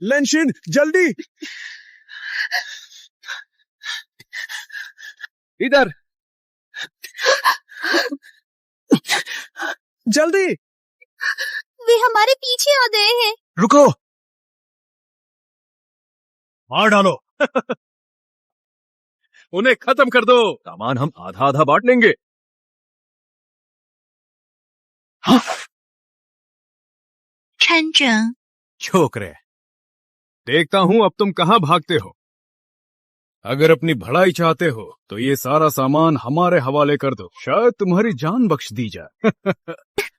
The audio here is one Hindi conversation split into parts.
लेंशिन जल्दी इधर, जल्दी। वे हमारे पीछे आ गए हैं। रुको, मार डालो। उन्हें खत्म कर दो। सामान हम आधा आधा बांट लेंगे। छंचन, छोकरे, देखता हूं अब तुम कहां भागते हो। अगर अपनी भलाई चाहते हो तो ये सारा सामान हमारे हवाले कर दो, शायद तुम्हारी जान बख्श दी जाए।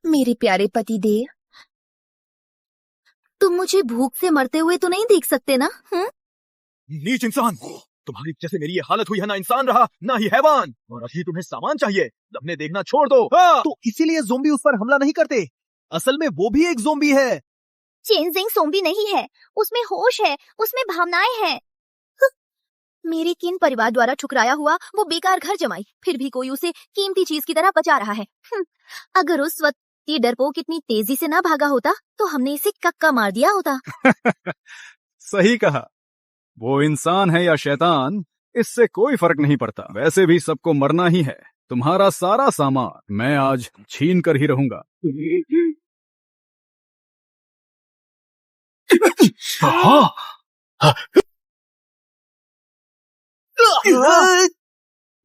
मेरे प्यारे पति देव, तुम मुझे भूख से मरते हुए तो नहीं देख सकते ना? नीच इंसान, तुम्हारी वजह से मेरी ये हालत हुई है। ना इंसान रहा ना ही हैवान, और अभी तुम्हें सामान चाहिए। दबने देखना छोड़ दो। तो इसीलिए ज़ोंबी उस पर हमला नहीं करते। असल में वो भी एक ज़ोंबी है। चेंजिंग ज़ोंबी नहीं है, उसमें होश है, उसमें भावनाएं हैं। मेरे किन परिवार द्वारा ठुकराया हुआ वो बेकार घर जमाई, फिर भी कोई उसे कीमती चीज की तरह बचा रहा है। अगर उस वक्त ये डरपोक इतनी तेजी से ना भागा होता तो हमने इसे कक्का मार दिया होता। सही कहा। वो इंसान है या शैतान, इससे कोई फर्क नहीं पड़ता। वैसे भी सबको मरना ही है। तुम्हारा सारा सामान मैं आज छीन कर ही रहूंगा।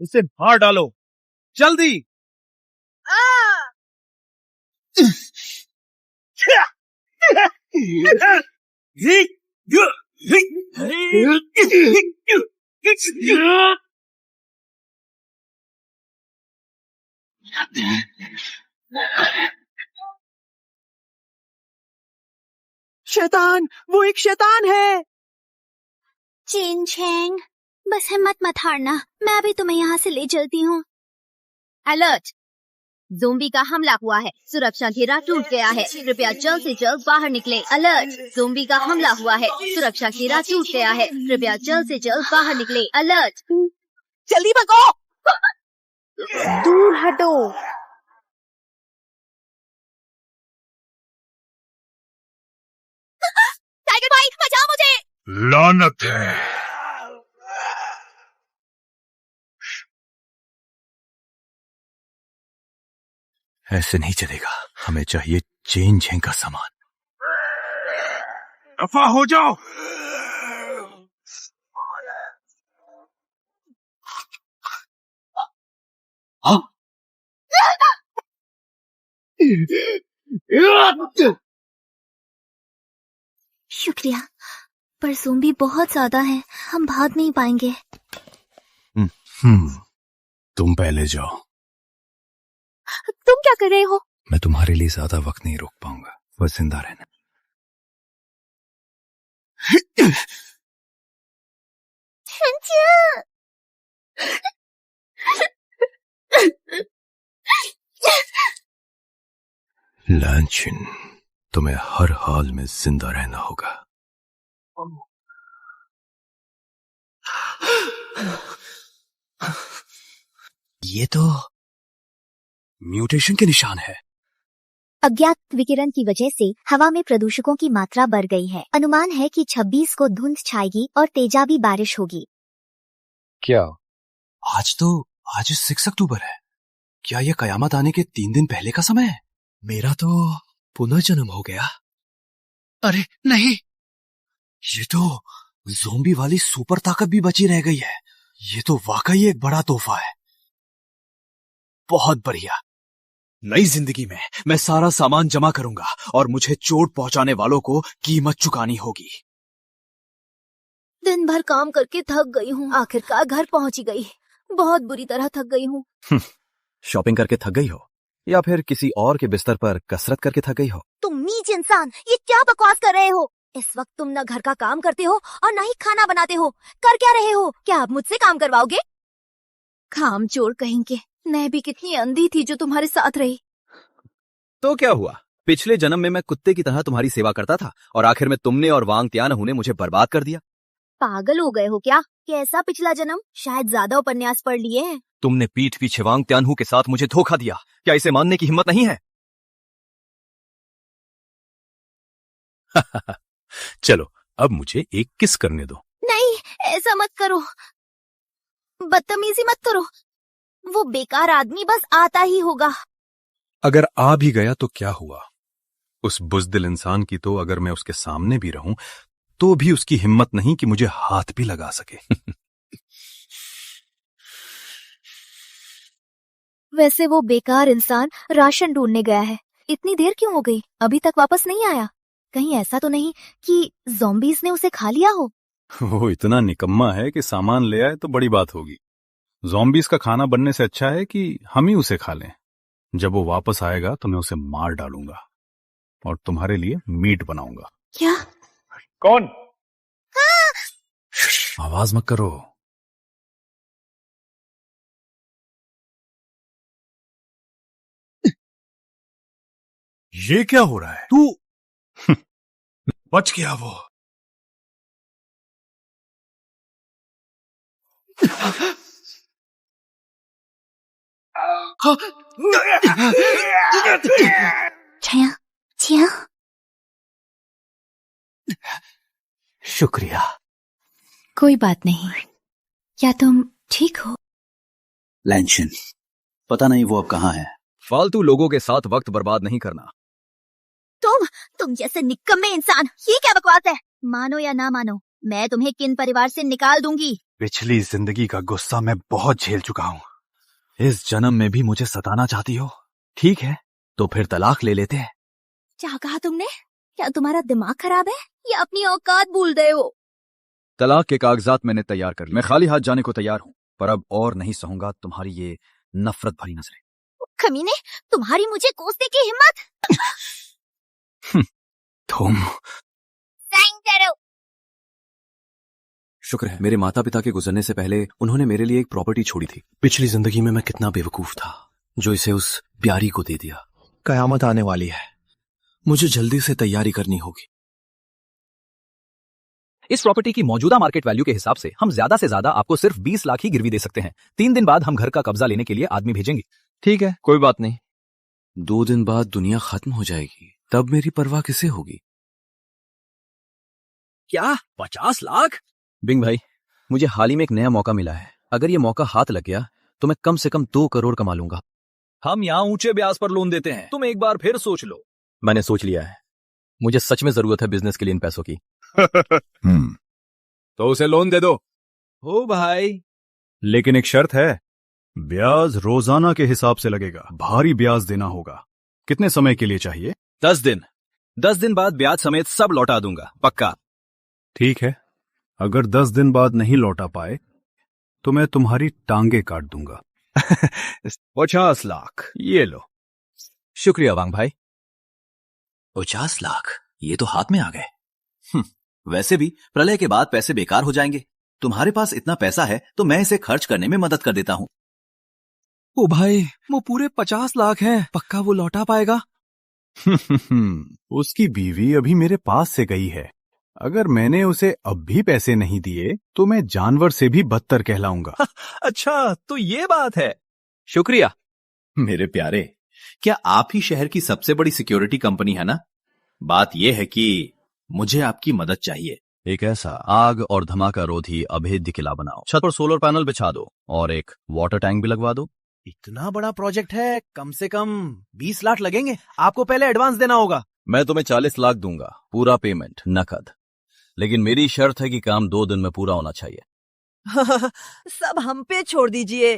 उसे मार डालो, जल्दी। शैतान, वो एक शैतान है। चिंचेंग, बस हिम्मत मत हारना, मैं अभी तुम्हें यहाँ से ले चलती हूँ। अलर्ट! ज़ोंबी का हमला हुआ है, सुरक्षा घेरा टूट गया है, कृपया जल्द से जल्द बाहर निकले। अलर्ट! ज़ोंबी का हमला हुआ है, सुरक्षा घेरा टूट गया है, कृपया जल्द से जल्द बाहर निकले। अलर्ट! जल्दी भगो। दूर हटो। टाइगर भाई, बचाओ मुझे। लानत है। ऐसे नहीं चलेगा, हमें चाहिए चेन झेंग का सामान। दफा हो जाओ। हाँ? शुक्रिया, पर ज़ोंबी बहुत ज्यादा है, हम भाग नहीं पाएंगे। तुम पहले जाओ। तुम क्या कर रहे हो? मैं तुम्हारे लिए ज्यादा वक्त नहीं रोक पाऊंगा, बस जिंदा रहना। लांचिन, तुम्हें हर हाल में जिंदा रहना होगा। ये तो म्यूटेशन के निशान है। अज्ञात विकिरण की वजह से हवा में प्रदूषकों की मात्रा बढ़ गई है। अनुमान है कि 26 को धुंध छाएगी और तेजाबी बारिश होगी। क्या आज 6 अक्टूबर है? क्या यह कयामत आने के 3 दिन पहले का समय है? मेरा तो पुनर्जन्म हो गया। अरे नहीं, ये तो ज़ोंबी वाली सुपर ताकत भी बची रह गई है। ये तो वाकई एक बड़ा तोहफा है। बहुत बढ़िया। नई जिंदगी में मैं सारा सामान जमा करूंगा और मुझे चोट पहुंचाने वालों को कीमत चुकानी होगी। दिन भर काम करके थक गई हूँ, आखिरकार घर पहुँची गई। बहुत बुरी तरह थक गई हूँ। शॉपिंग करके थक गई हो या फिर किसी और के बिस्तर पर कसरत करके थक गई हो? तुम नीच इंसान, ये क्या बकवास कर रहे हो? इस वक्त तुम न घर का काम करते हो और न ही खाना बनाते हो। कर क्या रहे हो? क्या आप मुझसे काम करवाओगे? काम चोर कहेंगे। मैं भी कितनी अंधी थी जो तुम्हारे साथ रही। तो क्या हुआ? पिछले जन्म में मैं कुत्ते की तरह तुम्हारी सेवा करता था और आखिर में तुमने और वांग त्यानहू ने मुझे बर्बाद कर दिया। पागल हो गए हो क्या? कैसा पिछला जन्म? शायद ज्यादा उपन्यास पढ़ लिए हैं। तुमने पीठ पीछे वांग त्यानहू के साथ मुझे धोखा दिया। क्या इसे मानने की हिम्मत नहीं है? चलो अब मुझे एक किस करने दो। नहीं, ऐसा मत करो, बदतमीजी मत करो। वो बेकार आदमी बस आता ही होगा। अगर आ भी गया तो क्या हुआ? उस बुज़दिल इंसान की तो अगर मैं उसके सामने भी रहूं तो भी उसकी हिम्मत नहीं कि मुझे हाथ भी लगा सके। वैसे वो बेकार इंसान राशन ढूंढने गया है। इतनी देर क्यों हो गई, अभी तक वापस नहीं आया? कहीं ऐसा तो नहीं कि ज़ॉम्बीज़ ने उसे खा लिया हो? वो इतना निकम्मा है कि सामान ले आए तो बड़ी बात होगी। ज़ॉम्बीज़ का खाना बनने से अच्छा है कि हम ही उसे खा लें। जब वो वापस आएगा तो मैं उसे मार डालूंगा और तुम्हारे लिए मीट बनाऊंगा। क्या? कौन? आवाज मत करो। ये क्या हो रहा है? तू बच गया वो। छया, छया, शुक्रिया। कोई बात नहीं। क्या तुम ठीक हो? लैंशन, पता नहीं वो अब कहाँ है। फालतू लोगों के साथ वक्त बर्बाद नहीं करना। तुम जैसे निकम्मे इंसान, ये क्या बकवास है? मानो या ना मानो, मैं तुम्हें किन परिवार से निकाल दूंगी। पिछली जिंदगी का गुस्सा मैं बहुत झेल चुका हूँ। इस जन्म में भी मुझे सताना चाहती हो? ठीक है, तो फिर तलाक ले लेते हैं। क्या कहा तुमने? क्या तुम्हारा दिमाग खराब है या अपनी औकात भूल गए हो? तलाक के कागजात मैंने तैयार कर लिए। मैं खाली हाथ जाने को तैयार हूँ, पर अब और नहीं सहूंगा तुम्हारी ये नफरत भरी नजरें। कमीने, तुम्हारी मुझे कोसने की हिम्मत! तुम साइन करो। शुक्र है मेरे माता पिता के गुजरने से पहले उन्होंने मेरे लिए एक प्रॉपर्टी छोड़ी थी। पिछली जिंदगी में मैं कितना बेवकूफ था जो इसे उस प्यारी को दे दिया। कयामत आने वाली है, मुझे जल्दी से तैयारी करनी होगी। इस प्रॉपर्टी की मौजूदा मार्केट वैल्यू के हिसाब से हम ज्यादा से ज्यादा आपको सिर्फ 20 लाख ही गिरवी दे सकते हैं। 3 दिन बाद हम घर का कब्जा लेने के लिए आदमी भेजेंगे। ठीक है, कोई बात नहीं। 2 दिन बाद दुनिया खत्म हो जाएगी, तब मेरी परवाह किसे होगी? क्या 50 लाख? बिंग भाई, मुझे हाल ही में एक नया मौका मिला है। अगर ये मौका हाथ लग गया तो मैं कम से कम 2 करोड़ कमा लूंगा। हम यहाँ ऊंचे ब्याज पर लोन देते हैं, तुम एक बार फिर सोच लो। मैंने सोच लिया है, मुझे सच में जरूरत है बिजनेस के लिए इन पैसों की। तो उसे लोन दे दो। ओ भाई, लेकिन एक शर्त है, ब्याज रोजाना के हिसाब से लगेगा। भारी ब्याज देना होगा। कितने समय के लिए चाहिए? 10 दिन। 10 दिन बाद ब्याज समेत सब लौटा दूंगा, पक्का। ठीक है, अगर 10 दिन बाद नहीं लौटा पाए तो मैं तुम्हारी टांगे काट दूंगा। 50 लाख, ये लो। शुक्रिया वांग भाई। 50 लाख? ये तो हाथ में आ गए। वैसे भी प्रलय के बाद पैसे बेकार हो जाएंगे। तुम्हारे पास इतना पैसा है तो मैं इसे खर्च करने में मदद कर देता हूँ। ओ भाई, वो पूरे 50 लाख हैं, पक्का वो लौटा पाएगा? उसकी बीवी अभी मेरे पास से गई है। अगर मैंने उसे अब भी पैसे नहीं दिए तो मैं जानवर से भी बदतर कहलाऊंगा। अच्छा, तो ये बात है। शुक्रिया। मेरे प्यारे, क्या आप ही शहर की सबसे बड़ी सिक्योरिटी कंपनी है ना? बात यह है कि मुझे आपकी मदद चाहिए। एक ऐसा आग और धमाका रोधी अभेद्य किला बनाओ। छत पर सोलर पैनल बिछा दो और एक वाटर टैंक भी लगवा दो। इतना बड़ा प्रोजेक्ट है, कम से कम 20 लाख लगेंगे। आपको पहले एडवांस देना होगा। मैं तुम्हें 40 लाख दूंगा, पूरा पेमेंट नकद। लेकिन मेरी शर्त है कि काम 2 दिन में पूरा होना चाहिए। सब हम पे छोड़ दीजिए।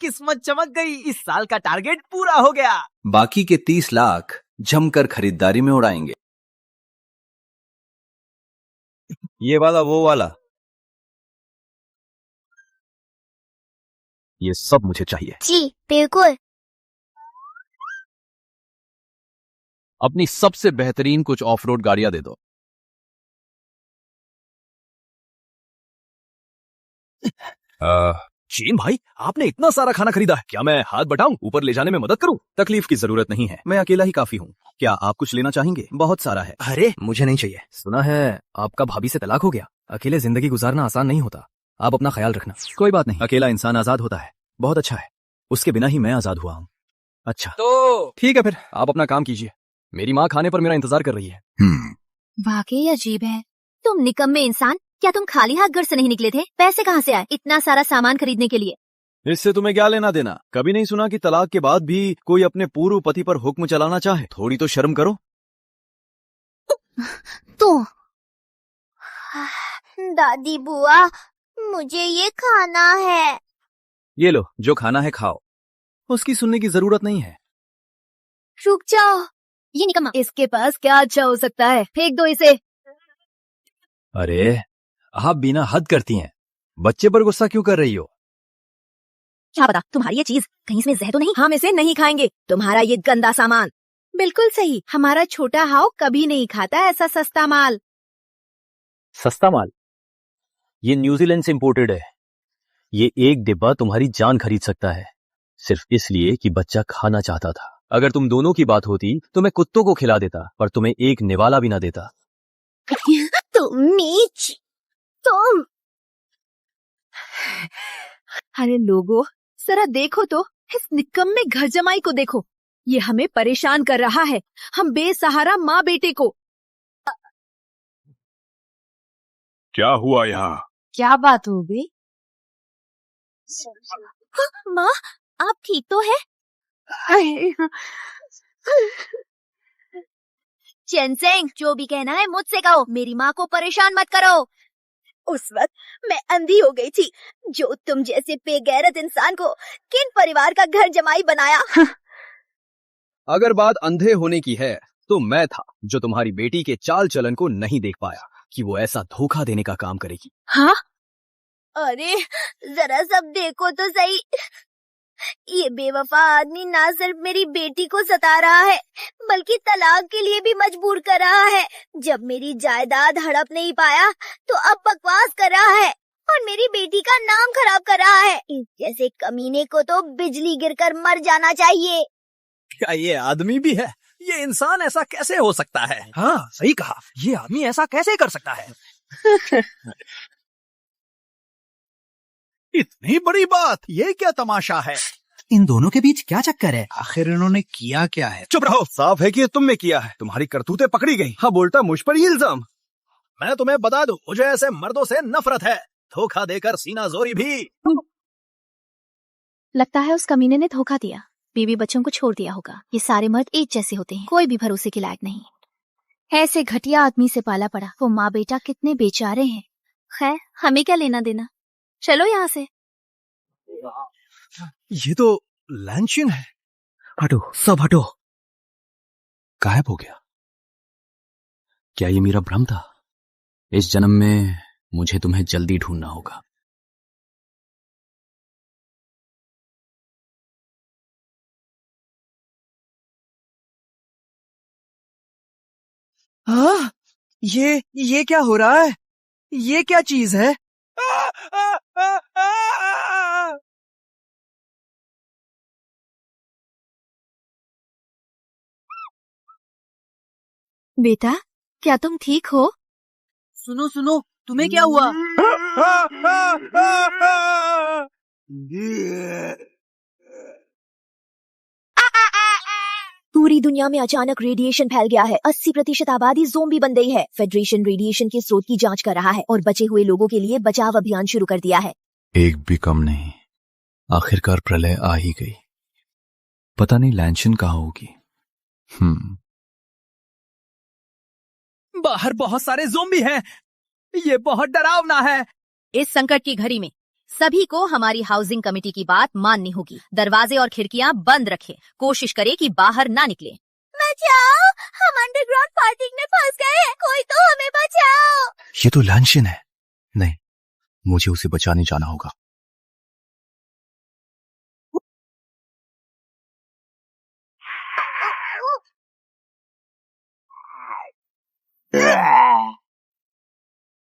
किस्मत चमक गई, इस साल का टारगेट पूरा हो गया। बाकी के 30 लाख जमकर खरीदारी में उड़ाएंगे। ये वाला, वो वाला, ये सब मुझे चाहिए। जी बिल्कुल। अपनी सबसे बेहतरीन कुछ ऑफ रोड गाड़ियां दे दो। चीन भाई, आपने इतना सारा खाना खरीदा है, क्या मैं हाथ बटाऊं, ऊपर ले जाने में मदद करूं? तकलीफ की जरूरत नहीं है, मैं अकेला ही काफी हूँ। क्या आप कुछ लेना चाहेंगे? बहुत सारा है। अरे मुझे नहीं चाहिए। सुना है आपका भाभी से तलाक हो गया। अकेले जिंदगी गुजारना आसान नहीं होता। आप अपना ख्याल रखना। कोई बात नहीं, अकेला इंसान आजाद होता है। बहुत अच्छा है, उसके बिना ही मैं आजाद हुआ हूँ। अच्छा तो ठीक है, फिर आप अपना काम कीजिए। मेरी माँ खाने पर मेरा इंतजार कर रही है। वाकई अजीब है। तुम निकम्मे इंसान, क्या तुम खाली हाथ घर से नहीं निकले थे? पैसे कहाँ से आए इतना सारा सामान खरीदने के लिए? इससे तुम्हें क्या लेना देना? कभी नहीं सुना कि तलाक के बाद भी कोई अपने पूर्व पति पर हुक्म चलाना चाहे? थोड़ी तो शर्म करो। तो दादी बुआ, मुझे ये खाना है। ये लो, जो खाना है खाओ। उसकी सुनने की जरूरत नहीं है। रुक जाओ, ये निकम्मा, इसके पास क्या अच्छा हो सकता है? फेंक दो इसे। अरे आप बिना हद करती हैं। बच्चे पर गुस्सा क्यों कर रही हो? क्या पता तुम्हारी ये चीज कहीं इसमें जहर तो नहीं? हम इसे नहीं खाएंगे, तुम्हारा ये गंदा सामान। बिल्कुल सही, हमारा छोटा हाउ कभी नहीं खाता ऐसा सस्ता माल। सस्ता माल? ये न्यूजीलैंड से इंपोर्टेड है। ये एक डिब्बा तुम्हारी जान खरीद सकता है, सिर्फ इसलिए कि बच्चा खाना चाहता था। अगर तुम दोनों की बात होती तो मैं कुत्तों को खिला देता, पर तुम्हें एक निवाला भी ना देता। तुम नीच, तुम। अरे लोगों, जरा देखो तो, इस निकम्मे घर जमाई को देखो। ये हमें परेशान कर रहा है, हम बेसहारा माँ बेटे को। क्या हुआ यहाँ? क्या बात हो गई? माँ, आप ठीक तो है? चेनसेंग, जो भी कहना है मुझसे कहो, मेरी माँ को परेशान मत करो। उस वक्त मैं अंधी हो गई थी, जो तुम जैसे बेगैरत इंसान को किन परिवार का घर जमाई बनाया। अगर बात अंधे होने की है तो मैं था, जो तुम्हारी बेटी के चाल चलन को नहीं देख पाया कि वो ऐसा धोखा देने का काम करेगी। हाँ? अरे जरा सब देखो तो सही, ये बेवफा आदमी ना सिर्फ मेरी बेटी को सता रहा है, बल्कि तलाक के लिए भी मजबूर कर रहा है। जब मेरी जायदाद हड़प नहीं पाया तो अब बकवास कर रहा है और मेरी बेटी का नाम खराब कर रहा है। इस जैसे कमीने को तो बिजली गिरकर मर जाना चाहिए। क्या ये आदमी भी है? ये इंसान ऐसा कैसे हो सकता है? हाँ सही कहा, ये आदमी ऐसा कैसे कर सकता है? इतनी बड़ी बात, ये क्या तमाशा है? इन दोनों के बीच क्या चक्कर है? आखिर इन्होंने किया क्या है? चुप रहो, साफ है कि ये तुमने किया है। तुम्हारी करतूतें पकड़ी गई। हाँ, बोलता मुझ पर ही इल्जाम। मैं तुम्हें बता दूं, मुझे ऐसे मर्दों से नफरत है, धोखा देकर सीना जोरी भी। लगता है उस कमीने ने धोखा दिया, बीवी बच्चों को छोड़ दिया होगा। ये सारे मर्द एक जैसे होते हैं, कोई भी भरोसे के लायक नहीं। ऐसे घटिया आदमी से पाला पड़ा, वो माँ बेटा कितने बेचारे हैं। खैर, हमें क्या लेना देना, चलो यहाँ से। ये तो लैंशिन है। हटो, सब हटो। गायब हो गया। क्या ये मेरा भ्रम था? इस जन्म में मुझे तुम्हें जल्दी ढूंढना होगा। हाँ, ये क्या हो रहा है? ये क्या चीज है? बेटा, क्या तुम ठीक हो? सुनो सुनो, तुम्हें क्या हुआ? पूरी दुनिया में अचानक रेडिएशन फैल गया है। 80% आबादी ज़ोंबी बन गई है। फेडरेशन रेडिएशन के स्रोत की जांच कर रहा है और बचे हुए लोगों के लिए बचाव अभियान शुरू कर दिया है। एक भी कम नहीं। आखिरकार प्रलय आ ही गई। पता नहीं लैंशन कहाँ होगी। बाहर बहुत सारे ज़ोंबी हैं। ये बहुत डरावना है। इस संकट की घड़ी में सभी को हमारी हाउसिंग कमेटी की बात माननी होगी। दरवाजे और खिड़कियां बंद रखें। कोशिश करें कि बाहर ना निकले। बचाओ, हम अंडरग्राउंड पार्किंग में फंस गए हैं, कोई तो हमें बचाओ। ये तो लैंशिन है। नहीं, मुझे उसे बचाने जाना होगा।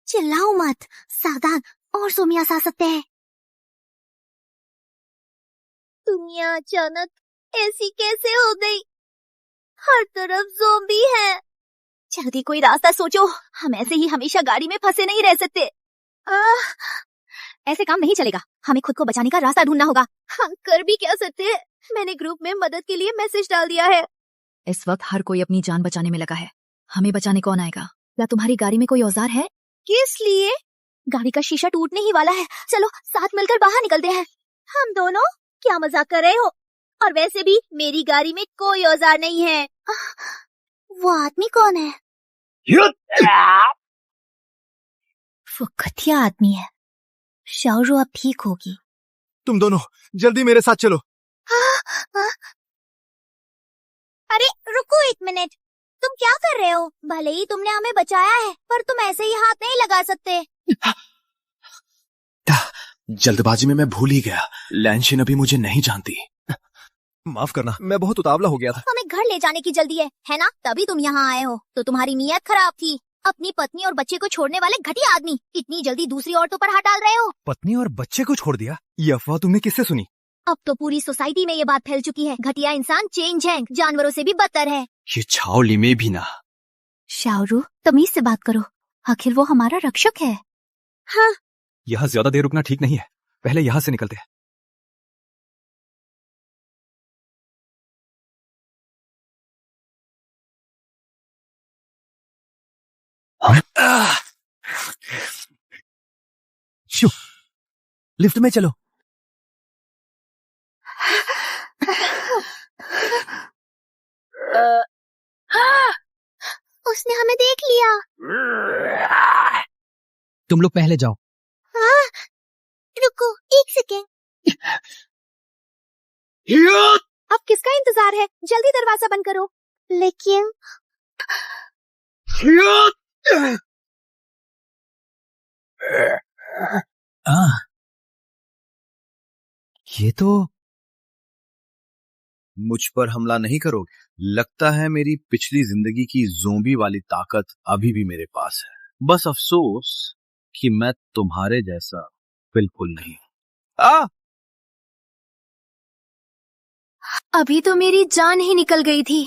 चिल्लाओ मत, सावधान, और सोमियास आ सकते हैं। दुनिया अचानक ऐसी कैसे हो गई? हर तरफ ज़ोंबी है। जल्दी कोई रास्ता सोचो, हम ऐसे ही हमेशा गाड़ी में फंसे नहीं रह सकते। ऐसे काम नहीं चलेगा, हमें खुद को बचाने का रास्ता ढूंढना होगा। हम कर भी क्या सकते हैं? मैंने ग्रुप में मदद के लिए मैसेज डाल दिया है। इस वक्त हर कोई अपनी जान बचाने में लगा है। हमें बचाने कौन आएगा? क्या तुम्हारी गाड़ी में कोई औजार है? किस लिए? गाड़ी का शीशा टूटने ही वाला है। चलो साथ मिलकर बाहर निकलते हैं। हम दोनों? क्या मजाक कर रहे हो? और वैसे भी मेरी गाड़ी में कोई औजार नहीं है। वो आदमी कौन है? वो घटिया आदमी है। शाओरू अब ठीक होगी। तुम दोनों जल्दी मेरे साथ चलो। अरे रुको एक मिनट, तुम क्या कर रहे हो? भले ही तुमने हमें बचाया है, पर तुम ऐसे ही हाथ नहीं लगा सकते। जल्दबाजी में मैं भूल ही गया। लैंशिन अभी मुझे नहीं जानती। माफ करना, मैं बहुत उतावला हो गया था। हमें घर ले जाने की जल्दी है ना? तभी तुम यहाँ आए हो। तो तुम्हारी नीयत खराब थी। अपनी पत्नी और बच्चे को छोड़ने वाले घटिया आदमी इतनी जल्दी दूसरी औरतों पर हाथ डाल रहे हो। पत्नी और बच्चे को छोड़ दिया? ये अफवाह तुमने किससे सुनी? अब तो पूरी सोसाइटी में ये बात फैल चुकी है। घटिया इंसान चेन झेंग जानवरों से भी बदतर है। ये छाओली में भी ना। शाओरू, तमीज से बात करो। आखिर वो हमारा रक्षक है। हाँ। यहाँ ज्यादा देर रुकना ठीक नहीं है। पहले यहाँ से निकलते हैं। शू, लिफ्ट में चलो। उसने हमें देख लिया। तुम लोग पहले जाओ। रुको एक सेकेंड। अब किसका इंतजार है? जल्दी दरवाजा बंद करो। लेकिन ये तो मुझ पर हमला नहीं करोगे? लगता है मेरी पिछली जिंदगी की ज़ोंबी वाली ताकत अभी भी मेरे पास है। बस अफसोस कि मैं तुम्हारे जैसा बिल्कुल नहीं हूं। अभी तो मेरी जान ही निकल गई थी।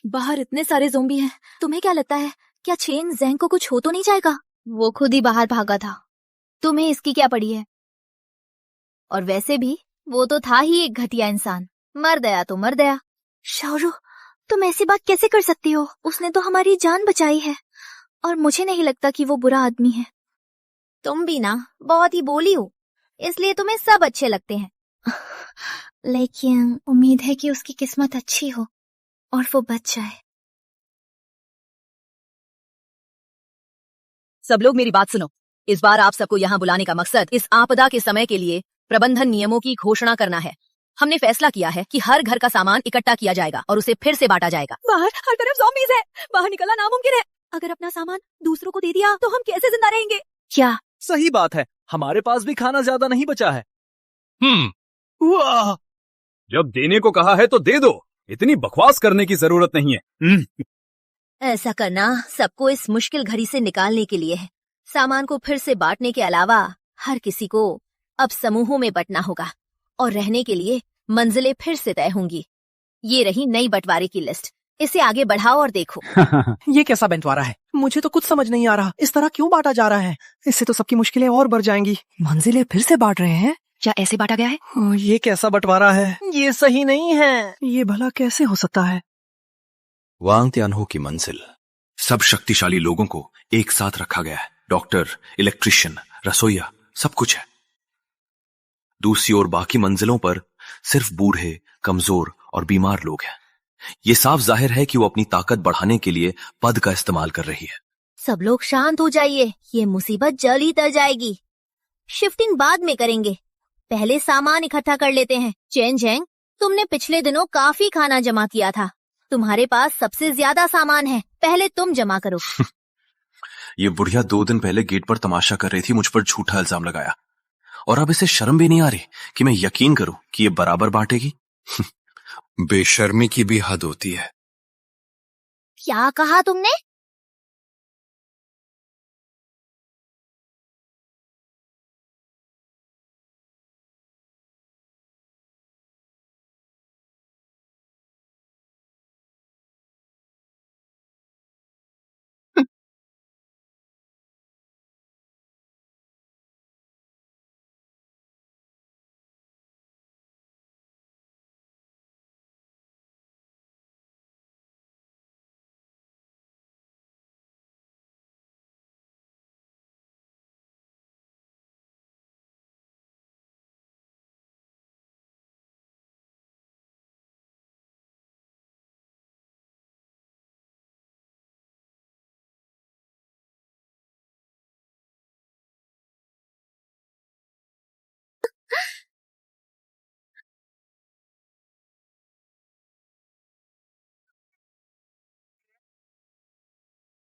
बाहर इतने सारे ज़ोंबी हैं। तुम्हें क्या लगता है, क्या चेन ज़ेंग को कुछ हो तो नहीं जाएगा? वो खुद ही बाहर भागा था। तुम्हें इसकी क्या पड़ी है? और वैसे भी वो तो था ही एक घटिया इंसान। मर गया तो मर गया। शाओरू, तुम ऐसी बात कैसे कर सकती हो? उसने तो हमारी जान बचाई है और मुझे नहीं लगता कि वो बुरा आदमी है। तुम भी ना बहुत ही बोली हो, इसलिए तुम्हें सब अच्छे लगते हैं। लेकिन उम्मीद है कि उसकी किस्मत अच्छी हो और वो बच जाए। सब लोग मेरी बात सुनो। इस बार आप सबको यहाँ बुलाने का मकसद इस आपदा के समय के लिए प्रबंधन नियमों की घोषणा करना है। हमने फैसला किया है कि हर घर का सामान इकट्ठा किया जाएगा और उसे फिर से बांटा जाएगा। बाहर हर तरफ ज़ॉम्बीज़ है, बाहर निकलना नामुमकिन है। अगर अपना सामान दूसरों को दे दिया तो हम कैसे जिंदा रहेंगे? क्या? सही बात है, हमारे पास भी खाना ज्यादा नहीं बचा है। वाह, जब देने को कहा है तो दे दो। इतनी बकवास करने की जरूरत नहीं है। ऐसा करना सबको इस मुश्किल घड़ी से निकालने के लिए है। सामान को फिर से बांटने के अलावा हर किसी को अब समूहों में बंटना होगा और रहने के लिए मंजिलें फिर से तय होंगी। ये रही नई बंटवारे की लिस्ट। इसे आगे बढ़ाओ और देखो। ये कैसा बंटवारा है? मुझे तो कुछ समझ नहीं आ रहा। इस तरह क्यों बांटा जा रहा है? इससे तो सबकी मुश्किलें और बढ़ जाएंगी। मंजिलें फिर से बांट रहे हैं? क्या ऐसे बांटा गया है? ये कैसा बंटवारा है? ये सही नहीं है। ये भला कैसे हो सकता है? वांग त्यानहो की मंजिल। सब शक्तिशाली लोगों को एक साथ रखा गया है। डॉक्टर, इलेक्ट्रिशियन, रसोइया, सब कुछ है। दूसरी ओर बाकी मंजिलों पर सिर्फ बूढ़े, कमजोर और बीमार लोग हैं। ये साफ जाहिर है कि वो अपनी ताकत बढ़ाने के लिए पद का इस्तेमाल कर रही है। सब लोग शांत हो जाइए, ये मुसीबत जल्द ही तर जाएगी। शिफ्टिंग बाद में करेंगे, पहले सामान इकट्ठा कर लेते हैं। चेन झेंग, तुमने पिछले दिनों काफी खाना जमा किया था। तुम्हारे पास सबसे ज्यादा सामान है, पहले तुम जमा करो। ये बुढ़िया 2 दिन पहले गेट पर तमाशा कर रही थी, मुझ पर झूठा इल्जाम लगाया, और अब इसे शर्म भी नहीं आ रही कि मैं यकीन करूं कि ये बराबर बांटेगी। बेशर्मी की भी हद होती है। क्या कहा तुमने?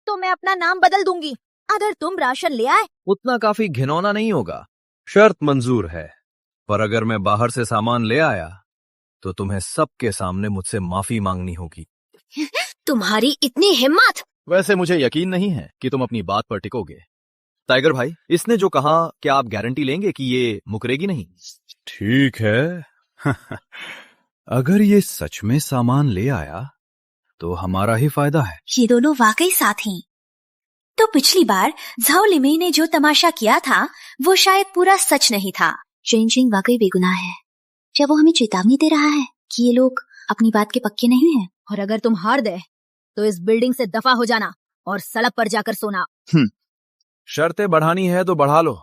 तो मैं अपना नाम बदल दूंगी। अगर तुम राशन ले आए उतना काफी घिनौना नहीं होगा। शर्त मंजूर है, पर अगर मैं बाहर से सामान ले आया तो तुम्हें सबके सामने मुझसे माफी मांगनी होगी। तुम्हारी इतनी हिम्मत! वैसे मुझे यकीन नहीं है कि तुम अपनी बात पर टिकोगे। टाइगर भाई, इसने जो कहा, क्या आप गारंटी लेंगे कि ये मुकरेगी नहीं? ठीक है। अगर ये सच में सामान ले आया तो हमारा ही फायदा है। ये दोनों वाकई साथी। तो पिछली बार झाओ लिमेई ने जो तमाशा किया था वो शायद पूरा सच नहीं था। चेन चिंग वाकई बेगुनाह है। क्या वो हमें चेतावनी दे रहा है कि ये लोग अपनी बात के पक्के नहीं हैं? और अगर तुम हार गए तो इस बिल्डिंग से दफा हो जाना और सड़क पर जाकर सोना। शर्तें बढ़ानी है तो बढ़ा लो,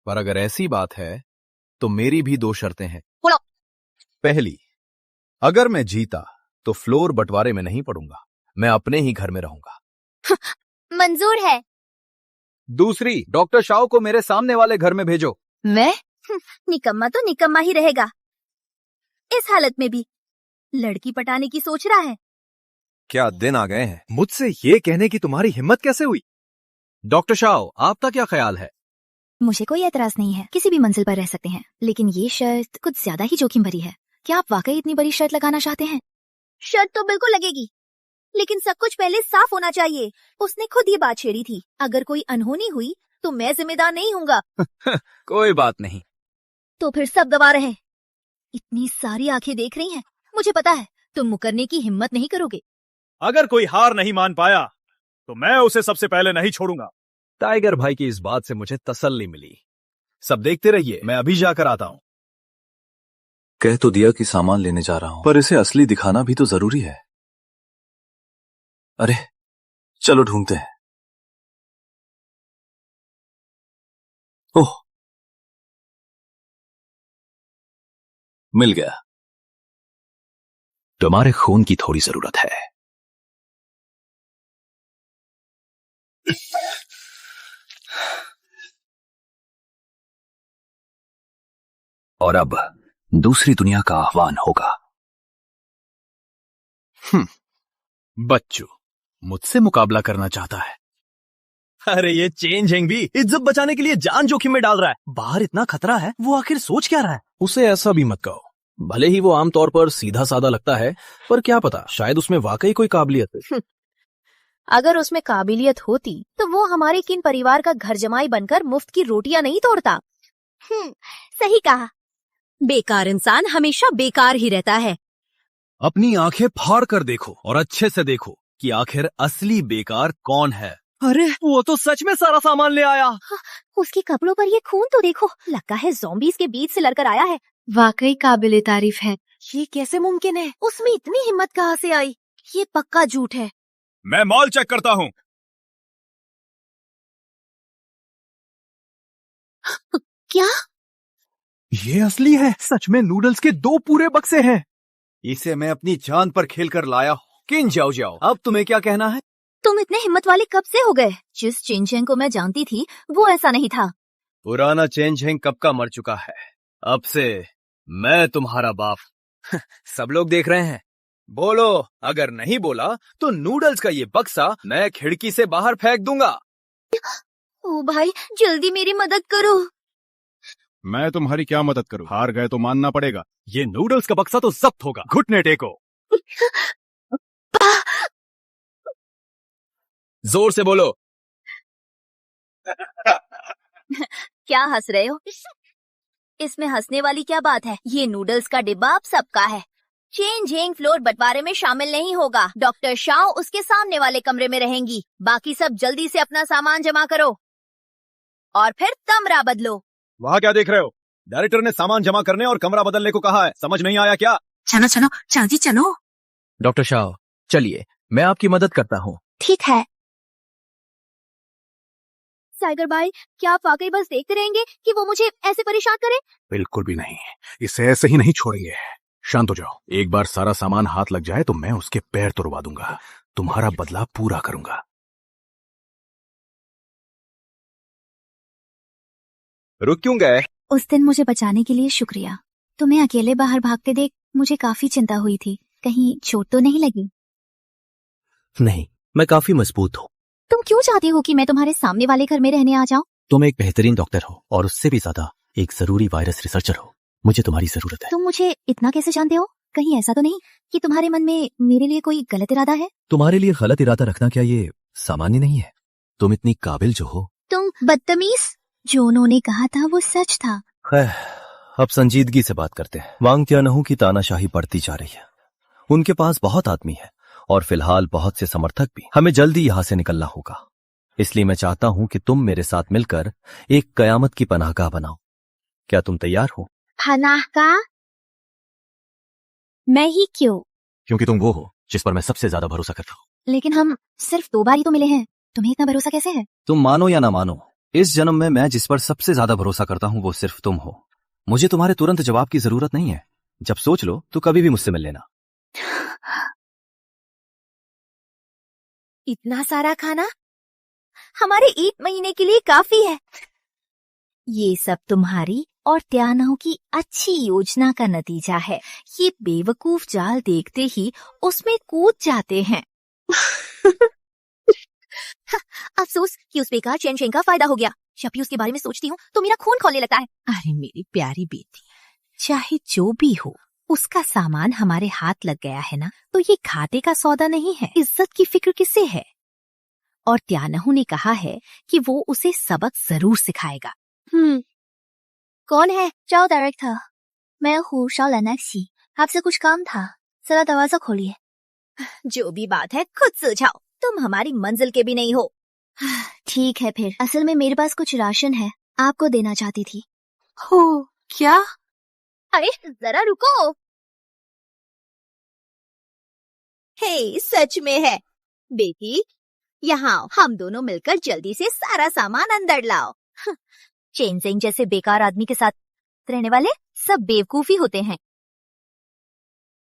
पर अगर ऐसी बात है तो मेरी भी 2 शर्तें हैं। बोलो। पहली, अगर मैं जीता तो फ्लोर बंटवारे में नहीं पड़ूंगा, मैं अपने ही घर में रहूंगा। मंजूर है। दूसरी, डॉक्टर शाओ को मेरे सामने वाले घर में भेजो। मैं? निकम्मा तो निकम्मा ही रहेगा। इस हालत में भी लड़की पटाने की सोच रहा है। क्या दिन आ गए हैं, मुझसे ये कहने की तुम्हारी हिम्मत कैसे हुई? डॉक्टर शाओ, आपका क्या ख्याल है? मुझे कोई एतराज नहीं है, किसी भी मंजिल पर रह सकते हैं, लेकिन ये शर्त कुछ ज्यादा ही जोखिम भरी है। क्या आप वाकई इतनी बड़ी शर्त लगाना चाहते हैं? शर्त तो बिल्कुल लगेगी, लेकिन सब कुछ पहले साफ होना चाहिए। उसने खुद ये बात छेड़ी थी। अगर कोई अनहोनी हुई तो मैं जिम्मेदार नहीं हूँगा। कोई बात नहीं। तो फिर सब दबा रहे। इतनी सारी आंखें देख रही हैं। मुझे पता है तुम मुकरने की हिम्मत नहीं करोगे। अगर कोई हार नहीं मान पाया तो मैं उसे सबसे पहले नहीं छोड़ूंगा। टाइगर भाई की इस बात से मुझे तसल्ली मिली। सब देखते रहिए, मैं अभी जाकर आता हूं। कह तो दिया कि सामान लेने जा रहा हूं, पर इसे असली दिखाना भी तो जरूरी है। अरे चलो ढूंढते हैं। ओह, मिल गया। तुम्हारे खून की थोड़ी जरूरत है। और अब दूसरी दुनिया का आह्वान होगा। बच्चू मुझसे मुकाबला करना चाहता है। अरे ये चेन झेंग भी इज्जत बचाने के लिए जान जोखिम में डाल रहा है। बाहर इतना खतरा है, वो आखिर सोच क्या रहा है? उसे ऐसा भी मत कहो। भले ही वो आमतौर पर सीधा साधा लगता है, पर क्या पता शायद उसमें वाकई कोई काबिलियत है। अगर उसमें काबिलियत होती तो वो हमारे किन परिवार का घर जमाई बनकर मुफ्त की रोटियां नहीं तोड़ता। सही कहा। बेकार इंसान हमेशा बेकार ही रहता है। अपनी आंखें फाड़ कर देखो और अच्छे से देखो कि आखिर असली बेकार कौन है। अरे वो तो सच में सारा सामान ले आया। उसके कपड़ों पर ये खून तो देखो, लगता है ज़ॉम्बीज़ के बीच से लड़कर आया है। वाकई काबिले तारीफ है। ये कैसे मुमकिन है? उसमें इतनी हिम्मत कहाँ से आई? ये पक्का झूठ है। मैं मॉल चेक करता हूं। क्या? ये असली है। सच में नूडल्स के 2 पूरे बक्से हैं। इसे मैं अपनी जान पर खेलकर लाया हूं। किन जाओ जाओ, अब तुम्हें क्या कहना है? तुम इतने हिम्मत वाले कब से हो गए? जिस चेन को मैं जानती थी वो ऐसा नहीं था। पुराना चेन झेंग कब का मर चुका है। अब से मैं तुम्हारा बाप। सब लोग देख रहे हैं। बोलो, अगर नहीं बोला तो नूडल्स का ये बक्सा मैं खिड़की से बाहर फेंक दूंगा। ओ भाई, जल्दी मेरी मदद करो। मैं तुम्हारी क्या मदद करूं? हार गए तो मानना पड़ेगा। ये नूडल्स का बक्सा तो जब्त होगा। घुटने टेको। जोर से बोलो। क्या हंस रहे हो? इसमें हंसने वाली क्या बात है? ये नूडल्स का डिब्बा आप सबका है। चेन झेंग फ्लोर बंटवारे में शामिल नहीं होगा। डॉक्टर शाओ उसके सामने वाले कमरे में रहेंगी। बाकी सब जल्दी से अपना सामान जमा करो और फिर कमरा बदलो। वहाँ क्या देख रहे हो? डायरेक्टर ने सामान जमा करने और कमरा बदलने को कहा है। समझ नहीं आया क्या? चलो चलो चाची चलो। डॉक्टर शाओ, चलिए मैं आपकी मदद करता हूँ। ठीक है। टाइगर भाई, क्या आप वाकई बस देखते रहेंगे कि वो मुझे ऐसे परेशान करे? बिल्कुल भी नहीं, इसे ऐसे ही नहीं छोड़ेंगे। शांत हो जाओ। एक बार सारा सामान हाथ लग जाए तो मैं उसके पैर तोड़वा दूंगा। तुम्हारा बदला पूरा करूंगा। रुक क्यों गए? उस दिन मुझे बचाने के लिए शुक्रिया। तुम्हें अकेले बाहर भागते देख मुझे काफी चिंता हुई थी। कहीं चोट तो नहीं लगी? नहीं, मैं काफी मजबूत हूँ। तुम क्यों चाहती हो कि मैं तुम्हारे सामने वाले घर में रहने आ जाऊं? तुम एक बेहतरीन डॉक्टर हो और उससे भी ज्यादा एक जरूरी वायरस रिसर्चर हो। मुझे तुम्हारी जरूरत है। तुम मुझे इतना कैसे जानते हो? कहीं ऐसा तो नहीं कि तुम्हारे मन में मेरे लिए कोई गलत इरादा है? तुम्हारे लिए गलत इरादा रखना क्या ये सामान्य नहीं है? तुम इतनी काबिल जो हो। तुम बदतमीज। जो उन्होंने कहा था वो सच था। खैर, अब संजीदगी से बात करते हैं। वांग त्यानहू की तानाशाही बढ़ती जा रही है। उनके पास बहुत आदमी है और फिलहाल बहुत से समर्थक भी। हमें जल्दी यहां से निकलना होगा, इसलिए मैं चाहता हूं कि तुम मेरे साथ मिलकर एक कयामत की पनाहगाह बनाओ। क्या तुम तैयार हो? पनाहगाह? मैं ही क्यों? क्योंकि तुम वो हो जिस पर मैं सबसे ज्यादा भरोसा करता हूं। लेकिन हम सिर्फ 2 बार ही तो मिले हैं, तुम्हें इतना भरोसा कैसे है? तुम मानो या ना मानो, इस जन्म में मैं जिस पर सबसे ज्यादा भरोसा करता हूं वो सिर्फ तुम हो। मुझे तुम्हारे तुरंत जवाब की जरूरत नहीं है। जब सोच लो तो कभी भी मुझसे मिल लेना। इतना सारा खाना हमारे 1 महीने के लिए काफी है। ये सब तुम्हारी और त्यानहू की अच्छी योजना का नतीजा है। ये बेवकूफ जाल देखते ही उसमें कूद जाते हैं। अफसोस कि उस बेकार चेन का फायदा हो गया। जब भी उसके बारे में सोचती हूँ तो मेरा खून खौलने लगता है। अरे मेरी प्यारी बेटी, चाहे जो भी हो, उसका सामान हमारे हाथ लग गया है ना, तो ये घाटे का सौदा नहीं है। इज्जत की फिक्र किसे है? और त्यानहू ने कहा है कि वो उसे सबक जरूर सिखाएगा। कौन है? जाओ डायरेक्टर, मैं हूँ शाओलैनेक्सी, आपसे कुछ काम था, जरा दरवाजा खोलिए। जो भी बात है खुद सुलझाओ, तुम हमारी मंजिल के भी नहीं हो। ठीक है फिर, असल में मेरे पास कुछ राशन है, आपको देना चाहती थी। हो क्या? अरे जरा रुको। हे, सच में है। बेटी यहाँ आओ, हम दोनों मिलकर जल्दी से सारा सामान अंदर लाओ। चेनजिंग जैसे बेकार आदमी के साथ रहने वाले सब बेवकूफ ही होते हैं।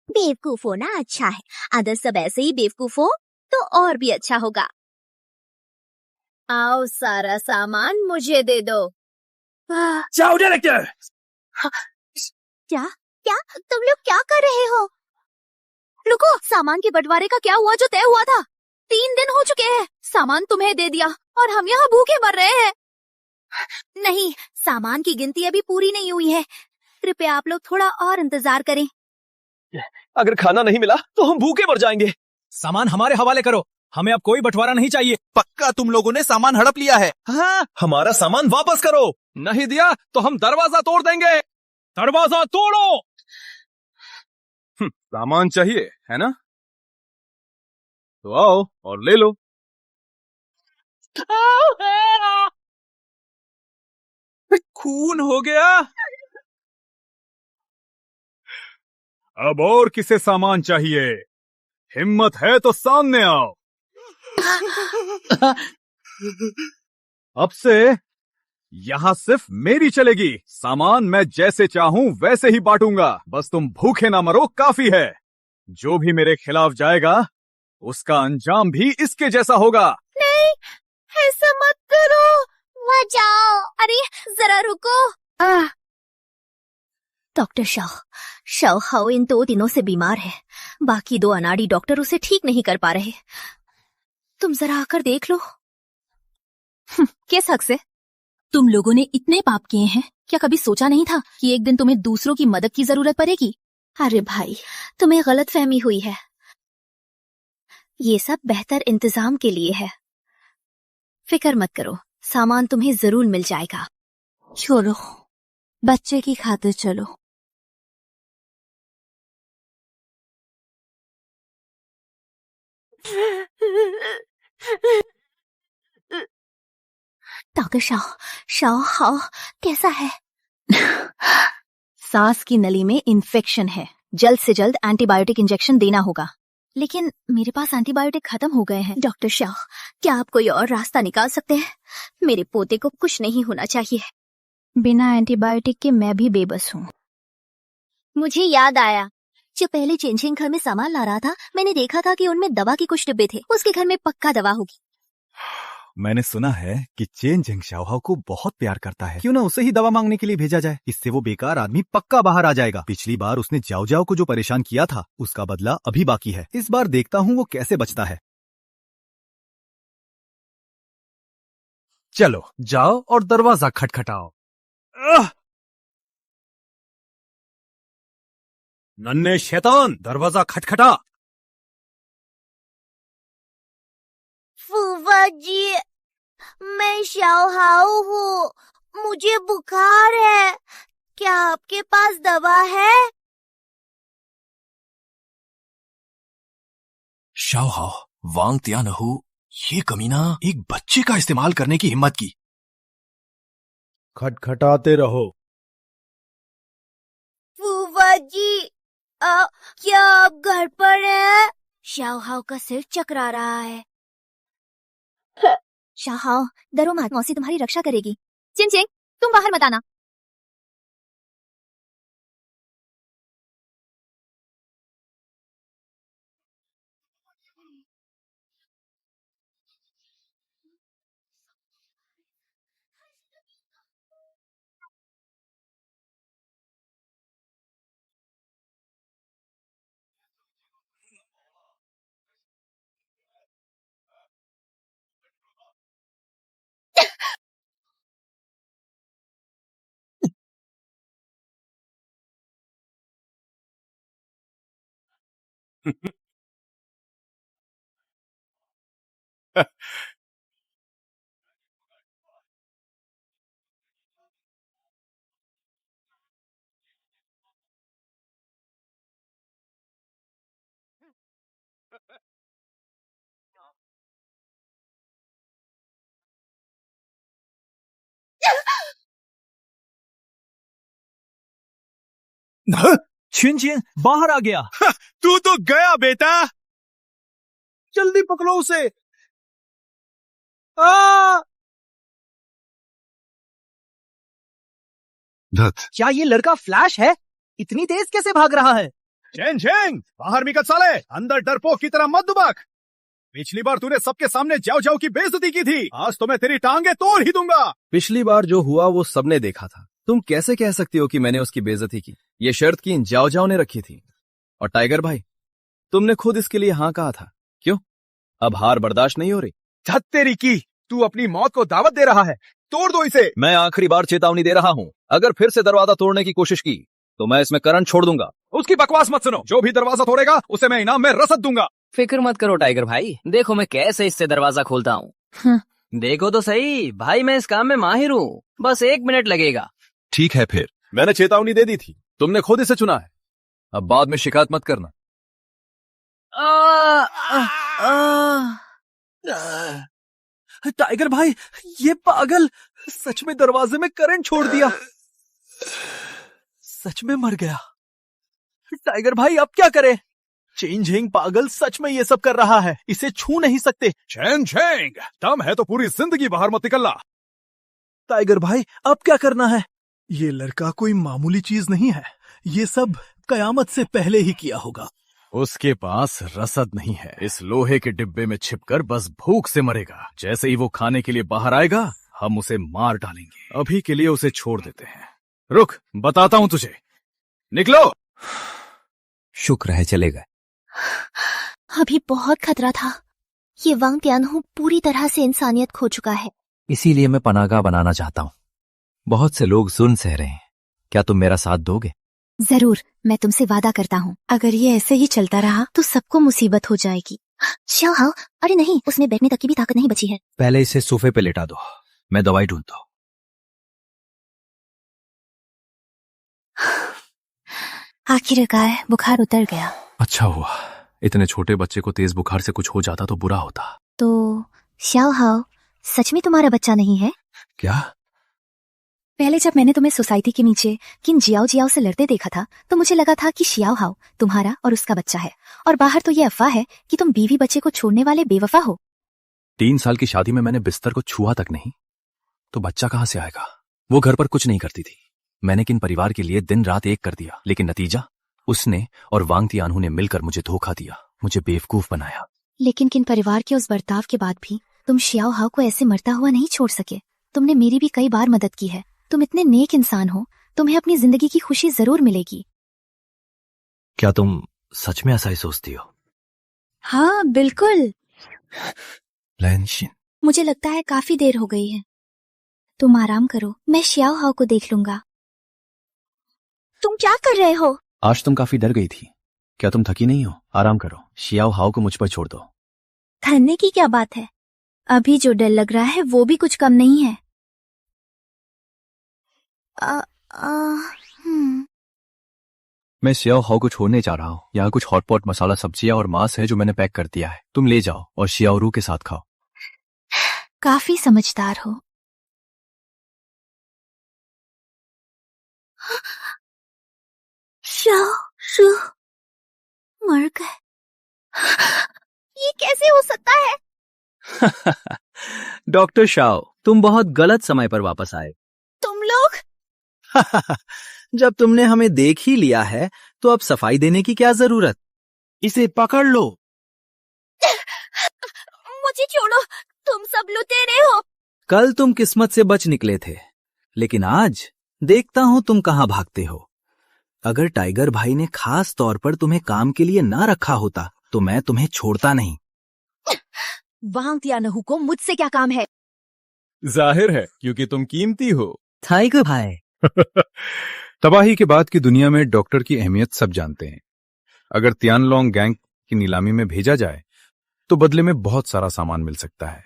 बेवकूफ होना अच्छा है, अगर सब ऐसे ही बेवकूफ हो तो और भी अच्छा होगा। आओ, सारा सामान मुझे दे दो। जाओ डायरेक्टर। क्या क्या तुम लोग क्या कर रहे हो? रुको, सामान के बंटवारे का क्या हुआ जो तय हुआ था? 3 दिन हो चुके हैं, सामान तुम्हें दे दिया और हम यहाँ भूखे मर रहे हैं। नहीं, सामान की गिनती अभी पूरी नहीं हुई है, कृपया आप लोग थोड़ा और इंतजार करें। अगर खाना नहीं मिला तो हम भूखे मर जाएंगे। सामान हमारे हवाले करो, हमें अब कोई बंटवारा नहीं चाहिए। पक्का तुम लोगों ने सामान हड़प लिया है? हाँ, हमारा सामान वापस करो। नहीं दिया तो हम दरवाजा तोड़ देंगे। दरवाजा तोड़ो। सामान चाहिए है ना? तो आओ और ले लो। खून हो गया। अब और किसे सामान चाहिए? हिम्मत है तो सामने आओ। अब से यहां सिर्फ मेरी चलेगी। सामान मैं जैसे चाहूं वैसे ही बांटूंगा। बस तुम भूखे ना मरो, काफी है। जो भी मेरे खिलाफ जाएगा उसका अंजाम भी इसके जैसा होगा। नहीं, ऐसा मत करो, बचाओ। अरे जरा रुको। डॉक्टर शाओ हाओ इन 2 दिनों से बीमार है। बाकी 2 अनाड़ी डॉक्टर उसे ठीक नहीं कर पा रहे। तुम जरा आकर देख लो। किस हक से? तुम लोगों ने इतने पाप किए हैं, क्या कभी सोचा नहीं था कि एक दिन तुम्हें दूसरों की मदद की जरूरत पड़ेगी? अरे भाई, तुम्हें गलतफहमी हुई है। ये सब बेहतर इंतजाम के लिए है। फिक्र मत करो, सामान तुम्हें जरूर मिल जाएगा। चलो, बच्चे की खातिर चलो। डॉक्टर शाओ हाओ कैसा है? सांस की नली में इन्फेक्शन है, जल्द से जल्द एंटीबायोटिक इंजेक्शन देना होगा। लेकिन मेरे पास एंटीबायोटिक खत्म हो गए हैं। डॉक्टर शाह, क्या आप कोई और रास्ता निकाल सकते हैं? मेरे पोते को कुछ नहीं होना चाहिए। बिना एंटीबायोटिक के मैं भी बेबस हूँ। मुझे याद आया, जब पहले चेनजिंग घर में सामान ला रहा था, मैंने देखा था कि उनमें दवा के कुछ डिब्बे थे। उसके घर में पक्का दवा होगी। मैंने सुना है कि चेनजिंग शाओहाओ को बहुत प्यार करता है। क्यों ना उसे ही दवा मांगने के लिए भेजा जाए। इससे वो बेकार आदमी पक्का बाहर आ जाएगा। पिछली बार उसने जाओ जाओ को जो परेशान किया था, उसका बदला अभी बाकी है। इस बार देखता हूँ वो कैसे बचता है। चलो जाओ और दरवाजा खटखटाओ। नन्हे शैतान, दरवाजा खटखटा। फूफा जी, मैं शाओहाओ हूँ, मुझे बुखार है, क्या आपके पास दवा है? शाओहाओ, वांग तियानहु, ये कमीना एक बच्चे का इस्तेमाल करने की हिम्मत की। खटखटाते रहो। फूफा जी, क्या आप घर पर हैं? शाओहाओ का सिर चकरा रहा है। शाओहाओ, डरो मत, मौसी तुम्हारी रक्षा करेगी। चिंग चिंग, तुम बाहर मत आना। छिन छिन बाहर आ गया। तू तो गया बेटा। जल्दी पकड़ो उसे। दत्त, क्या ये लड़का फ्लैश है? इतनी तेज कैसे भाग रहा है? चेंग चेंग, बाहर निकल साले, अंदर डरपोक की तरह मत दुबक। पिछली बार तूने सबके सामने जाओ जाओ की बेइज्जती की थी, आज तो मैं तेरी टांगे तोड़ ही दूंगा। पिछली बार जो हुआ वो सबने देखा था। तुम कैसे कह सकती हो कि मैंने उसकी बेइज्जती की? ये शर्त की इन जाओ जाओ ने रखी थी। और टाइगर भाई, तुमने खुद इसके लिए हाँ कहा था, क्यों? अब हार बर्दाश्त नहीं हो रही? धत तेरी की, तू अपनी मौत को दावत दे रहा है, तोड़ दो इसे। मैं आखिरी बार चेतावनी दे रहा हूँ, अगर फिर से दरवाजा तोड़ने की कोशिश की तो मैं इसमें करंट छोड़ दूंगा। उसकी बकवास मत सुनो, जो भी दरवाजा तोड़ेगा उसे मैं इनाम में रसद दूंगा। फिक्र मत करो टाइगर भाई, देखो मैं कैसे इससे दरवाजा खोलता हूँ। देखो तो सही भाई, मैं इस काम में माहिर हूँ, बस 1 मिनट लगेगा। ठीक है फिर। मैंने चेतावनी दे दी थी, तुमने खुद इसे चुना है, अब बाद में शिकायत मत करना। टाइगर भाई, ये पागल सच में दरवाजे में करंट छोड़ दिया, सच में मर गया। टाइगर भाई अब क्या करें? चेंजिंग पागल सच में ये सब कर रहा है, इसे छू नहीं सकते। चेंग चेंग, दम है तो पूरी जिंदगी बाहर मत निकलना। टाइगर भाई अब क्या करना है? ये लड़का कोई मामूली चीज नहीं है, ये सब कयामत से पहले ही किया होगा। उसके पास रसद नहीं है, इस लोहे के डिब्बे में छिपकर बस भूख से मरेगा। जैसे ही वो खाने के लिए बाहर आएगा हम उसे मार डालेंगे। अभी के लिए उसे छोड़ देते हैं। रुक, बताता हूं तुझे। निकलो। शुक्र है चले गए। अभी बहुत खतरा था। ये वांग तियानहु पूरी तरह से इंसानियत खो चुका है। इसीलिए मैं पनाहगाह बनाना चाहता हूँ। बहुत से लोग जुल्म सह रहे हैं, क्या तुम मेरा साथ दोगे? जरूर, मैं तुमसे वादा करता हूँ, अगर ये ऐसे ही चलता रहा तो सबको मुसीबत हो जाएगी। शाओहाओ, अरे नहीं, उसमें बैठने तक की भी ताकत नहीं बची है। पहले इसे सोफे पे लेटा दो, मैं दवाई ढूंढता हूँ। आखिरकार बुखार उतर गया। अच्छा हुआ, इतने छोटे बच्चे को तेज बुखार से कुछ हो जाता तो बुरा होता। तो शाओहाओ, सच में तुम्हारा बच्चा नहीं है? क्या? पहले जब मैंने तुम्हें सोसाइटी के नीचे किन जियाओ जियाओ से लड़ते देखा था तो मुझे लगा था कि शाओहाओ तुम्हारा और उसका बच्चा है, और बाहर तो ये अफवाह है कि तुम बीवी बच्चे को छोड़ने वाले बेवफा हो। 3 साल की शादी में मैंने बिस्तर को छुआ तक नहीं, तो बच्चा कहां से आएगा? वो घर पर कुछ नहीं करती थी, मैंने किन परिवार के लिए दिन रात एक कर दिया, लेकिन नतीजा, उसने और वांग तियानहु ने मिलकर मुझे धोखा दिया, मुझे बेवकूफ बनाया। लेकिन किन परिवार के उस बर्ताव के बाद भी तुम शाओहाओ को ऐसे मरता हुआ नहीं छोड़ सके। तुमने मेरी भी कई बार मदद की है, तुम इतने नेक इंसान हो, तुम्हें अपनी जिंदगी की खुशी जरूर मिलेगी। क्या तुम सच में ऐसा ही सोचती हो? हाँ बिल्कुल। लैनशिन, मुझे लगता है काफी देर हो गई है, तुम आराम करो, मैं शियाओ हाओ को देख लूंगा। तुम क्या कर रहे हो? आज तुम काफी डर गई थी। क्या तुम थकी नहीं हो? आराम करो। शियाओ हाओ को मुझ पर छोड़ दो। धन्य की क्या बात है? अभी जो डर लग रहा है वो भी कुछ कम नहीं है। मैं शियाओ हाओ को छोड़ने जा रहा हूँ। यहाँ कुछ हॉटपॉट मसाला सब्जियां और मांस है जो मैंने पैक कर दिया है। तुम ले जाओ और शियाओ रू के साथ खाओ। काफी समझदार हो। शियाओ मर गए। ये कैसे हो सकता है? डॉक्टर शाओ, तुम बहुत गलत समय पर वापस आए। तुम लोग जब तुमने हमें देख ही लिया है तो अब सफाई देने की क्या जरूरत? इसे पकड़ लो। मुझे छोड़ो, तुम सब लुटेरे हो। कल तुम किस्मत से बच निकले थे, लेकिन आज देखता हूं तुम कहां भागते हो। अगर टाइगर भाई ने खास तौर पर तुम्हें काम के लिए ना रखा होता तो मैं तुम्हें छोड़ता नहीं। वांग तियानहू को मुझसे क्या काम है? जाहिर है, क्योंकि तुम कीमती हो। टाइगर भाई। तबाही के बाद की दुनिया में डॉक्टर की अहमियत सब जानते हैं। अगर तियानलोंग गैंग की नीलामी में भेजा जाए तो बदले में बहुत सारा सामान मिल सकता है।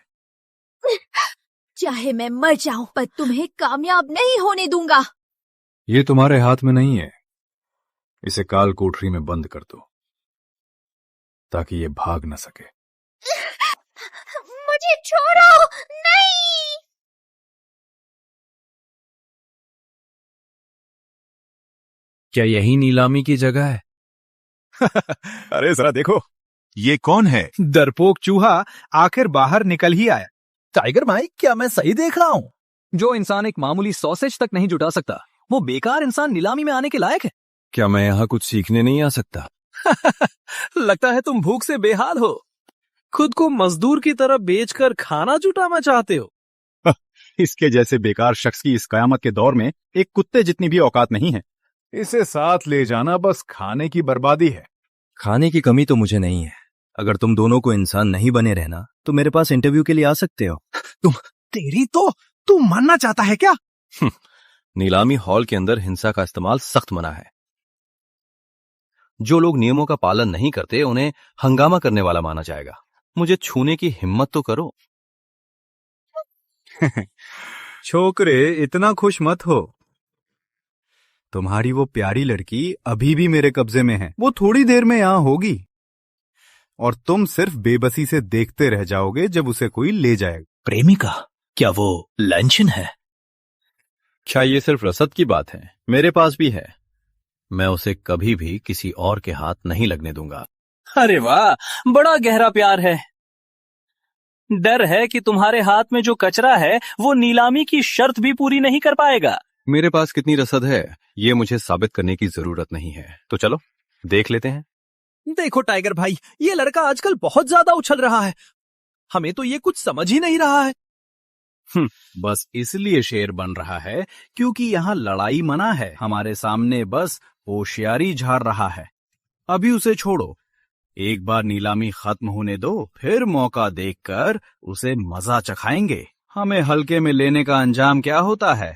चाहे मैं मर जाऊं पर तुम्हें कामयाब नहीं होने दूंगा। ये तुम्हारे हाथ में नहीं है। इसे काल कोठरी में बंद कर दो ताकि ये भाग न सके। मुझे छोड़ो, नहीं। क्या यही नीलामी की जगह है? अरे जरा देखो, ये कौन है? डरपोक चूहा आखिर बाहर निकल ही आया। टाइगर भाई, क्या मैं सही देख रहा हूँ? जो इंसान एक मामूली सॉसेज तक नहीं जुटा सकता, वो बेकार इंसान नीलामी में आने के लायक है। क्या मैं यहाँ कुछ सीखने नहीं आ सकता? लगता है तुम भूख से बेहाल हो। खुद को मजदूर की तरह बेचकर खाना जुटाना चाहते हो। इसके जैसे बेकार शख्स की इस कयामत के दौर में एक कुत्ते जितनी भी औकात नहीं है। इसे साथ ले जाना बस खाने की बर्बादी है। खाने की कमी तो मुझे नहीं है। अगर तुम दोनों को इंसान नहीं बने रहना तो मेरे पास इंटरव्यू के लिए आ सकते हो। तू मरना चाहता है क्या? नीलामी हॉल के अंदर हिंसा का इस्तेमाल सख्त मना है। जो लोग नियमों का पालन नहीं करते उन्हें हंगामा करने वाला माना जाएगा। मुझे छूने की हिम्मत तो करो। छोकरे, इतना खुश मत हो। तुम्हारी वो प्यारी लड़की अभी भी मेरे कब्जे में है। वो थोड़ी देर में यहां होगी और तुम सिर्फ बेबसी से देखते रह जाओगे जब उसे कोई ले जाएगा। प्रेमिका? क्या वो लंचन है? क्या ये सिर्फ रसद की बात है? मेरे पास भी है। मैं उसे कभी भी किसी और के हाथ नहीं लगने दूंगा। अरे वाह, बड़ा गहरा प्यार है। डर है कि तुम्हारे हाथ में जो कचरा है वो नीलामी की शर्त भी पूरी नहीं कर पाएगा। मेरे पास कितनी रसद है ये मुझे साबित करने की जरूरत नहीं है। तो चलो देख लेते हैं। देखो टाइगर भाई, ये लड़का आजकल बहुत ज्यादा उछल रहा है। हमें तो ये कुछ समझ ही नहीं रहा है। बस इसलिए शेर बन रहा है क्योंकि यहाँ लड़ाई मना है। हमारे सामने बस होशियारी झाड़ रहा है। अभी उसे छोड़ो, एक बार नीलामी खत्म होने दो, फिर मौका देखकर उसे मजा चखाएंगे। हमें हल्के में लेने का अंजाम क्या होता है?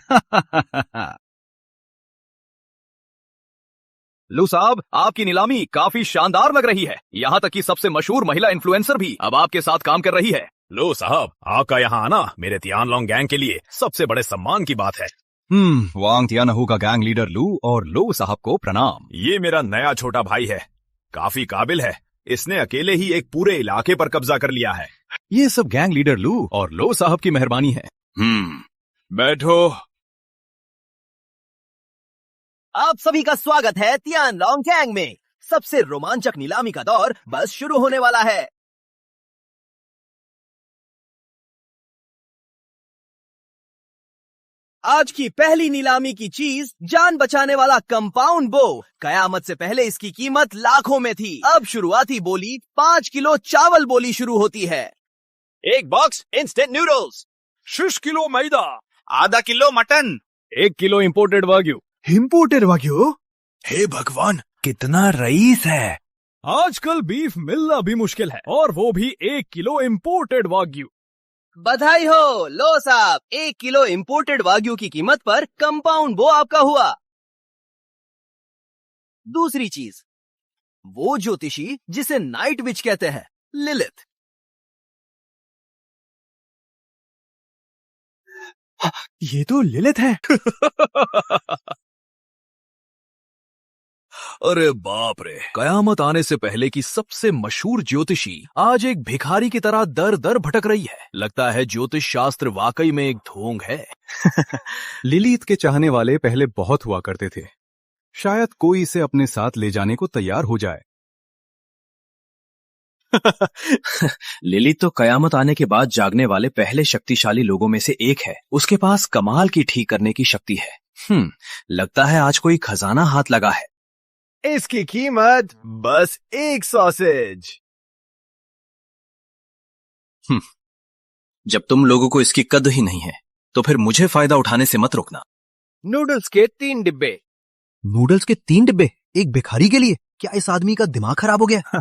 लू साहब, आपकी नीलामी काफी शानदार लग रही है। यहाँ तक कि सबसे मशहूर महिला इन्फ्लुएंसर भी अब आपके साथ काम कर रही है। लो साहब, आपका यहाँ आना मेरे तियानलोंग गैंग के लिए सबसे बड़े सम्मान की बात है। वांग तियानहू का गैंग लीडर लू और लो साहब को प्रणाम। ये मेरा नया छोटा भाई है, काफी काबिल है। इसने अकेले ही एक पूरे इलाके पर कब्जा कर लिया है। ये सब गैंग लीडर लू और लो साहब की मेहरबानी है। बैठो। आप सभी का स्वागत है तियानलोंग गैंग में। सबसे रोमांचक नीलामी का दौर बस शुरू होने वाला है। आज की पहली नीलामी की चीज जान बचाने वाला कंपाउंड बो। कयामत से पहले इसकी कीमत लाखों में थी। अब शुरुआती बोली 5 किलो चावल बोली शुरू होती है। 1 बॉक्स इंस्टेंट नूडल्स, 6 किलो मैदा, आधा kilo mutton, 1 kilo imported wagyu. Imported wagyu? हे भगवान, कितना रईस है। आजकल बीफ मिलना भी मुश्किल है, और वो भी 1 किलो इंपोर्टेड वाग्यू। बधाई हो। लो साहब, 1 किलो इंपोर्टेड वाग्यू की कीमत पर कंपाउंड बो आपका हुआ। दूसरी चीज, वो ज्योतिषी जिसे नाइट विच कहते हैं, लिलित। ये तो लिलित है। अरे बाप रे, कयामत आने से पहले की सबसे मशहूर ज्योतिषी आज एक भिखारी की तरह दर दर भटक रही है। लगता है ज्योतिष शास्त्र वाकई में एक ढोंग है। लिलीत के चाहने वाले पहले बहुत हुआ करते थे। शायद कोई इसे अपने साथ ले जाने को तैयार हो जाए। लिली तो कयामत आने के बाद जागने वाले पहले शक्तिशाली लोगों में से एक है। उसके पास कमाल की ठीक करने की शक्ति है। लगता है आज कोई खजाना हाथ लगा है। इसकी कीमत बस 1 सॉसेज। जब तुम लोगों को इसकी कद्र ही नहीं है तो फिर मुझे फायदा उठाने से मत रोकना। नूडल्स के 3 डिब्बे। नूडल्स के 3 डिब्बे एक भिखारी के लिए? क्या इस आदमी का दिमाग खराब हो गया?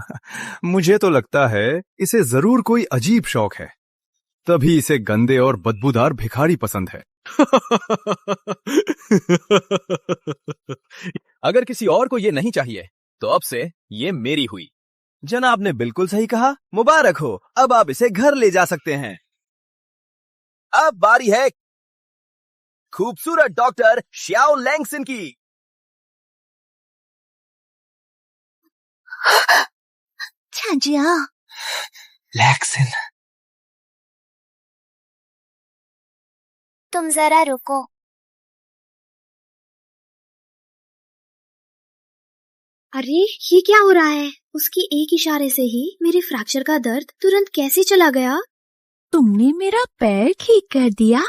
मुझे तो लगता है इसे जरूर कोई अजीब शौक है, तभी इसे गंदे और बदबूदार भिखारी पसंद है। अगर किसी और को ये नहीं चाहिए तो अब से ये मेरी हुई। जनाब ने बिल्कुल सही कहा। मुबारक हो, अब आप इसे घर ले जा सकते हैं। अब बारी है खूबसूरत डॉक्टर श्याओ लैंगसिन की। छाजिया, लैक्सिन, तुम जरा रुको। अरे ये क्या हो रहा है? उसकी एक इशारे से ही मेरे फ्रैक्चर का दर्द तुरंत कैसे चला गया? तुमने मेरा पैर ठीक कर दिया।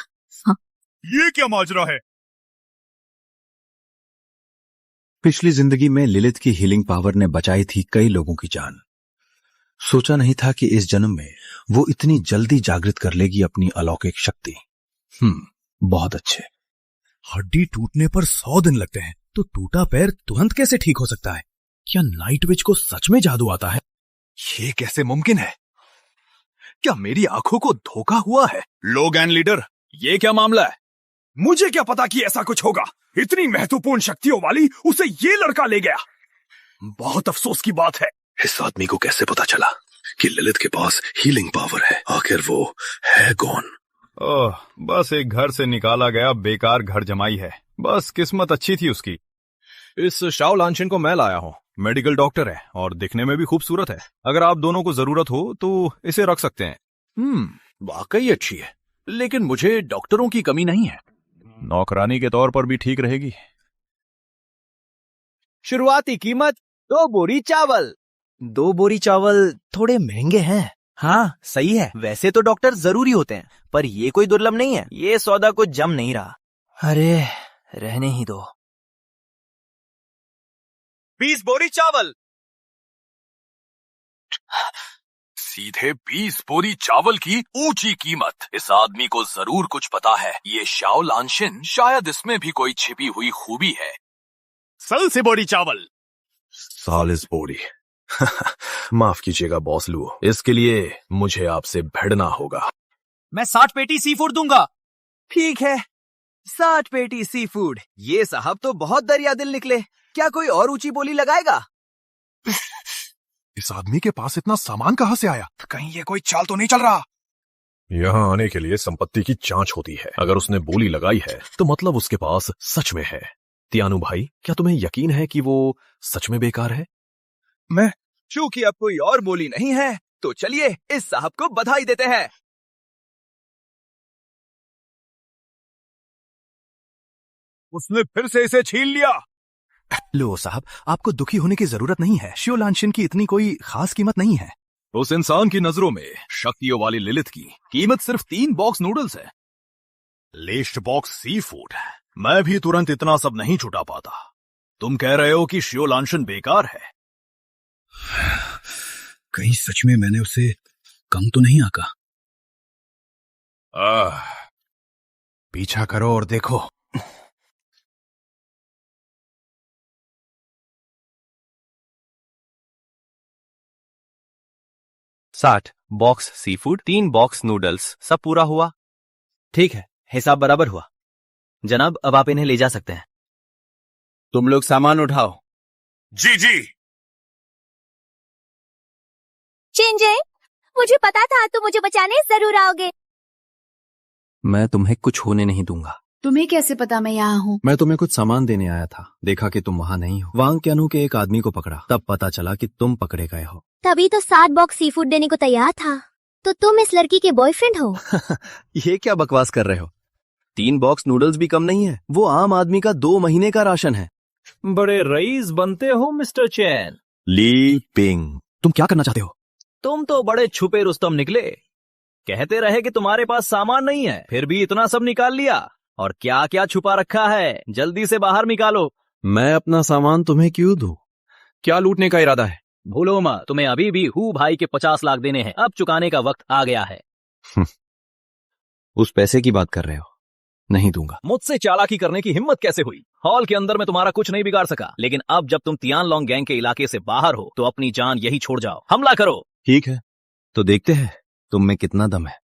हाँ। ये क्या माजरा है? पिछली जिंदगी में लिलित की हीलिंग पावर ने बचाई थी कई लोगों की जान। सोचा नहीं था कि इस जन्म में वो इतनी जल्दी जागृत कर लेगी अपनी अलौकिक शक्ति। बहुत अच्छे। हड्डी टूटने पर 100 दिन लगते हैं, तो टूटा पैर तुरंत कैसे ठीक हो सकता है? क्या नाइट विच को सच में जादू आता है? ये कैसे मुमकिन है? क्या मेरी आंखों को धोखा हुआ है? लो गैंग लीडर, ये क्या मामला है? मुझे क्या पता कि ऐसा कुछ होगा। इतनी महत्वपूर्ण शक्तियों वाली उसे ये लड़का ले गया। बहुत अफसोस की बात है। इस आदमी को कैसे पता चला कि ललित के पास हीलिंग पावर है? आखिर वो है कौन? ओह, बस एक घर से निकाला गया बेकार घर जमाई है। बस किस्मत अच्छी थी उसकी। इस शाओ लांशिन को मैं लाया हूँ। मेडिकल डॉक्टर है और दिखने में भी खूबसूरत है। अगर आप दोनों को जरूरत हो तो इसे रख सकते हैं। वाकई अच्छी है, लेकिन मुझे डॉक्टरों की कमी नहीं है। नौकरानी के तौर पर भी ठीक रहेगी। शुरुआती कीमत 2 बोरी चावल। 2 बोरी चावल थोड़े महंगे हैं। हाँ सही है, वैसे तो डॉक्टर जरूरी होते हैं, पर ये कोई दुर्लभ नहीं है। ये सौदा कुछ जम नहीं रहा। अरे रहने ही दो। 20 बोरी चावल। सीधे 20 बोरी चावल की ऊंची कीमत। इस आदमी को जरूर कुछ पता है। ये शाओ लांशिन, शायद इसमें भी कोई छिपी हुई खूबी है। 40 बोरी चावल। 40 बोरी। माफ कीजिएगा बॉस लू, इसके लिए मुझे आपसे भिड़ना होगा। मैं 60 पेटी सी फूड दूंगा। ठीक है, 60 पेटी सी फूड। ये साहब तो बहुत दरिया दिल निकले। क्या कोई और ऊंची बोली लगाएगा? इस आदमी के पास इतना सामान कहां से आया? कहीं ये कोई चाल तो नहीं चल रहा? यहाँ आने के लिए संपत्ति की जांच होती है। अगर उसने बोली लगाई है तो मतलब उसके पास सच में है। तियानु भाई, क्या तुम्हें यकीन है कि वो सच में बेकार है? चूंकि अब कोई और बोली नहीं है, तो चलिए इस साहब को बधाई देते हैं। उसने फिर से इसे छीन लिया। लो साहब, आपको दुखी होने की जरूरत नहीं है। शियो लांशिन की इतनी कोई खास कीमत नहीं है। उस इंसान की नजरों में शक्तियों वाली लिलित की कीमत सिर्फ 3 बॉक्स नूडल्स है। List box sea food. मैं भी तुरंत इतना सब नहीं छुटा पाता। तुम कह रहे हो कि शियो लांशिन बेकार है? कहीं सच में मैंने उसे कम तो नहीं आका? पीछा करो और देखो। 60 box sea food, 3 box noodles, सब पूरा हुआ? ठीक है, हिसाब बराबर हुआ। जनाब, अब आप इन्हें ले जा सकते हैं। तुम लोग सामान उठाओ। जी जी। चिंजे, मुझे पता था तुम मुझे बचाने जरूर आओगे। मैं तुम्हें कुछ होने नहीं दूंगा। तुम्हें कैसे पता मैं यहाँ हूँ? मैं तुम्हें कुछ सामान देने आया था, देखा कि तुम वहाँ नहीं हो। वांग त्यानु के एक आदमी को पकड़ा, तब पता चला कि तुम पकड़े गए हो। तभी तो 7 बॉक्स सी फूड देने को तैयार था। तो तुम इस लड़की के बॉयफ्रेंड हो? ये क्या बकवास कर रहे हो? 3 बॉक्स नूडल्स भी कम नहीं है, वो आम आदमी का 2 महीने का राशन है। बड़े रईस बनते हो मिस्टर चैन। ली पिंग, तुम क्या करना चाहते हो? तुम तो बड़े छुपे रुस्तम निकले। कहते रहे कि तुम्हारे पास सामान नहीं है, फिर भी इतना सब निकाल लिया। और क्या क्या छुपा रखा है, जल्दी से बाहर निकालो। मैं अपना सामान तुम्हें क्यों दूं? क्या लूटने का इरादा है? भूलो मत, तुम्हें अभी भी हु भाई के 50 लाख देने हैं। अब चुकाने का वक्त आ गया है। उस पैसे की बात कर रहे हो? नहीं दूंगा। मुझसे चालाकी करने की हिम्मत कैसे हुई? हॉल के अंदर में तुम्हारा कुछ नहीं बिगाड़ सका, लेकिन अब जब तुम तियानलोंग गैंग के इलाके से बाहर हो तो अपनी जान यही छोड़ जाओ। हमला करो। ठीक है, तो देखते हैं तुम में कितना दम है।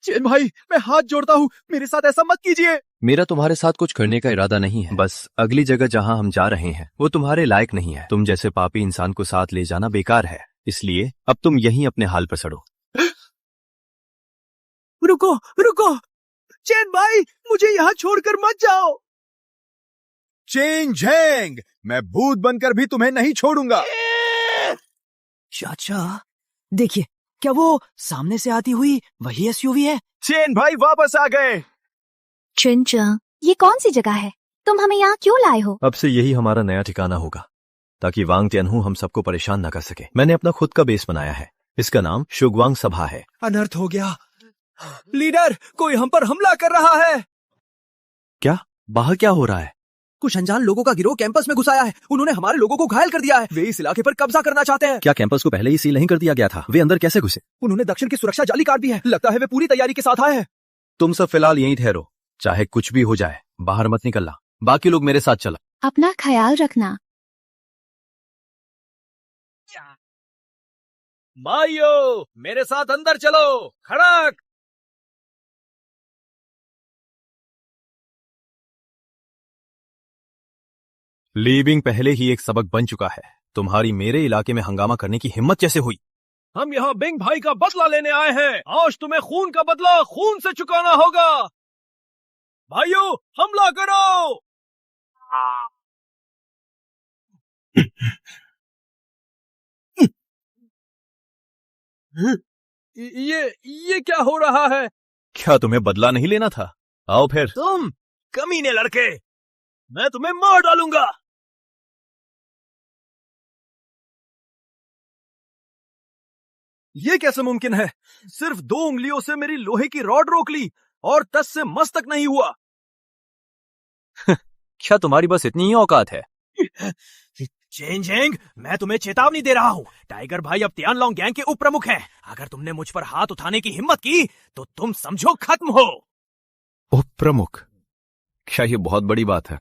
चैन भाई, मैं हाथ जोड़ता हूँ, मेरे साथ ऐसा मत कीजिए। मेरा तुम्हारे साथ कुछ करने का इरादा नहीं है, बस अगली जगह जहाँ हम जा रहे हैं वो तुम्हारे लायक नहीं है। तुम जैसे पापी इंसान को साथ ले जाना बेकार है, इसलिए अब तुम यहीं अपने हाल पर सड़ो। रुको रुको, चैन भाई, मुझे यहाँ छोड़कर मत जाओ। चेन झेंग, मैं भूत बनकर भी तुम्हें नहीं छोड़ूंगा। चाचा, देखिए, क्या वो सामने से आती हुई वही एसयूवी है? चेन भाई वापस आ गए। चिंचा, ये कौन सी जगह है? तुम हमें यहाँ क्यों लाए हो? अब से यही हमारा नया ठिकाना होगा, ताकि वांग तियानहू हम सबको परेशान न कर सके। मैंने अपना खुद का बेस बनाया है, इसका नाम शुगवांग सभा है। अनर्थ हो गया। लीडर, कोई हम पर हमला कर रहा है। क्या? बाहर क्या हो रहा है? कुछ अनजान लोगों का गिरोह कैंपस में घुस आया है। उन्होंने हमारे लोगों को घायल कर दिया है। वे इस इलाके पर कब्जा करना चाहते हैं। क्या कैंपस को पहले ही सील नहीं कर दिया गया था? वे अंदर कैसे घुसे? उन्होंने दक्षिण की सुरक्षा जाली काट दी है। लगता है वे पूरी तैयारी के साथ आए हैं। तुम सब फिलहाल यहीं ठहरो, चाहे कुछ भी हो जाए बाहर मत निकलना। बाकी लोग मेरे साथ चला। अपना ख्याल रखना। भाइयों, मेरे साथ अंदर चलो। खड़क। लीविंग पहले ही एक सबक बन चुका है। तुम्हारी मेरे इलाके में हंगामा करने की हिम्मत कैसे हुई? हम यहाँ बिंग भाई का बदला लेने आए हैं। आज तुम्हें खून का बदला खून से चुकाना होगा। भाइयों, हमला करो। ये क्या हो रहा है? क्या तुम्हें बदला नहीं लेना था? आओ फिर। तुम कमीने लड़के, मैं तुम्हें मार डालूंगा। ये कैसे मुमकिन है? सिर्फ 2 उंगलियों से मेरी लोहे की रॉड रोक ली और 10 से मस तक नहीं हुआ। क्या तुम्हारी बस इतनी ही औकात है? चेन झेंग, मैं तुम्हें चेतावनी दे रहा हूँ। टाइगर भाई अब तियानलोंग गैंग के उप प्रमुख हैं। अगर तुमने मुझ पर हाथ उठाने की हिम्मत की तो तुम समझो खत्म हो। उप प्रमुख? क्या ये बहुत बड़ी बात है?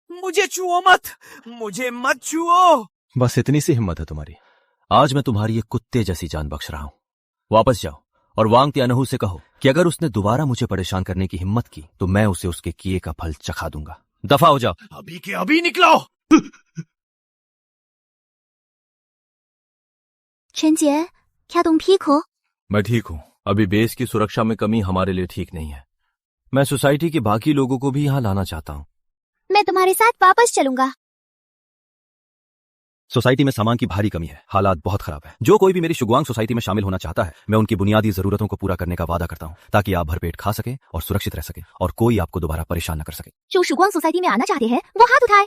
मुझे छुओ मत, मुझे मत छुओ। बस इतनी सी हिम्मत है तुम्हारी? आज मैं तुम्हारी एक कुत्ते जैसी जान बख्श रहा हूं। वापस जाओ और वांग तियानहू से कहो कि अगर उसने दोबारा मुझे परेशान करने की हिम्मत की तो मैं उसे उसके किए का फल चखा दूंगा। दफा हो जाओ। अभी के अभी निकलो। 陈杰，क्या तुम ठीक हो? मैं ठीक हूँ। अभी बेस की सुरक्षा में कमी हमारे लिए ठीक नहीं है। मैं सोसाइटी के बाकी लोगों को भी यहाँ लाना चाहता हूँ। मैं तुम्हारे साथ वापस चलूंगा। सोसाइटी में सामान की भारी कमी है, हालात बहुत खराब है। जो कोई भी मेरी शुगवांग सोसाइटी में शामिल होना चाहता है, मैं उनकी बुनियादी जरूरतों को पूरा करने का वादा करता हूँ, ताकि आप भरपेट खा सके और सुरक्षित रह सके और कोई आपको दोबारा परेशान न कर सके। जो शुगवांग सोसाइटी में आना चाहते हैं वो हाथ उठाए।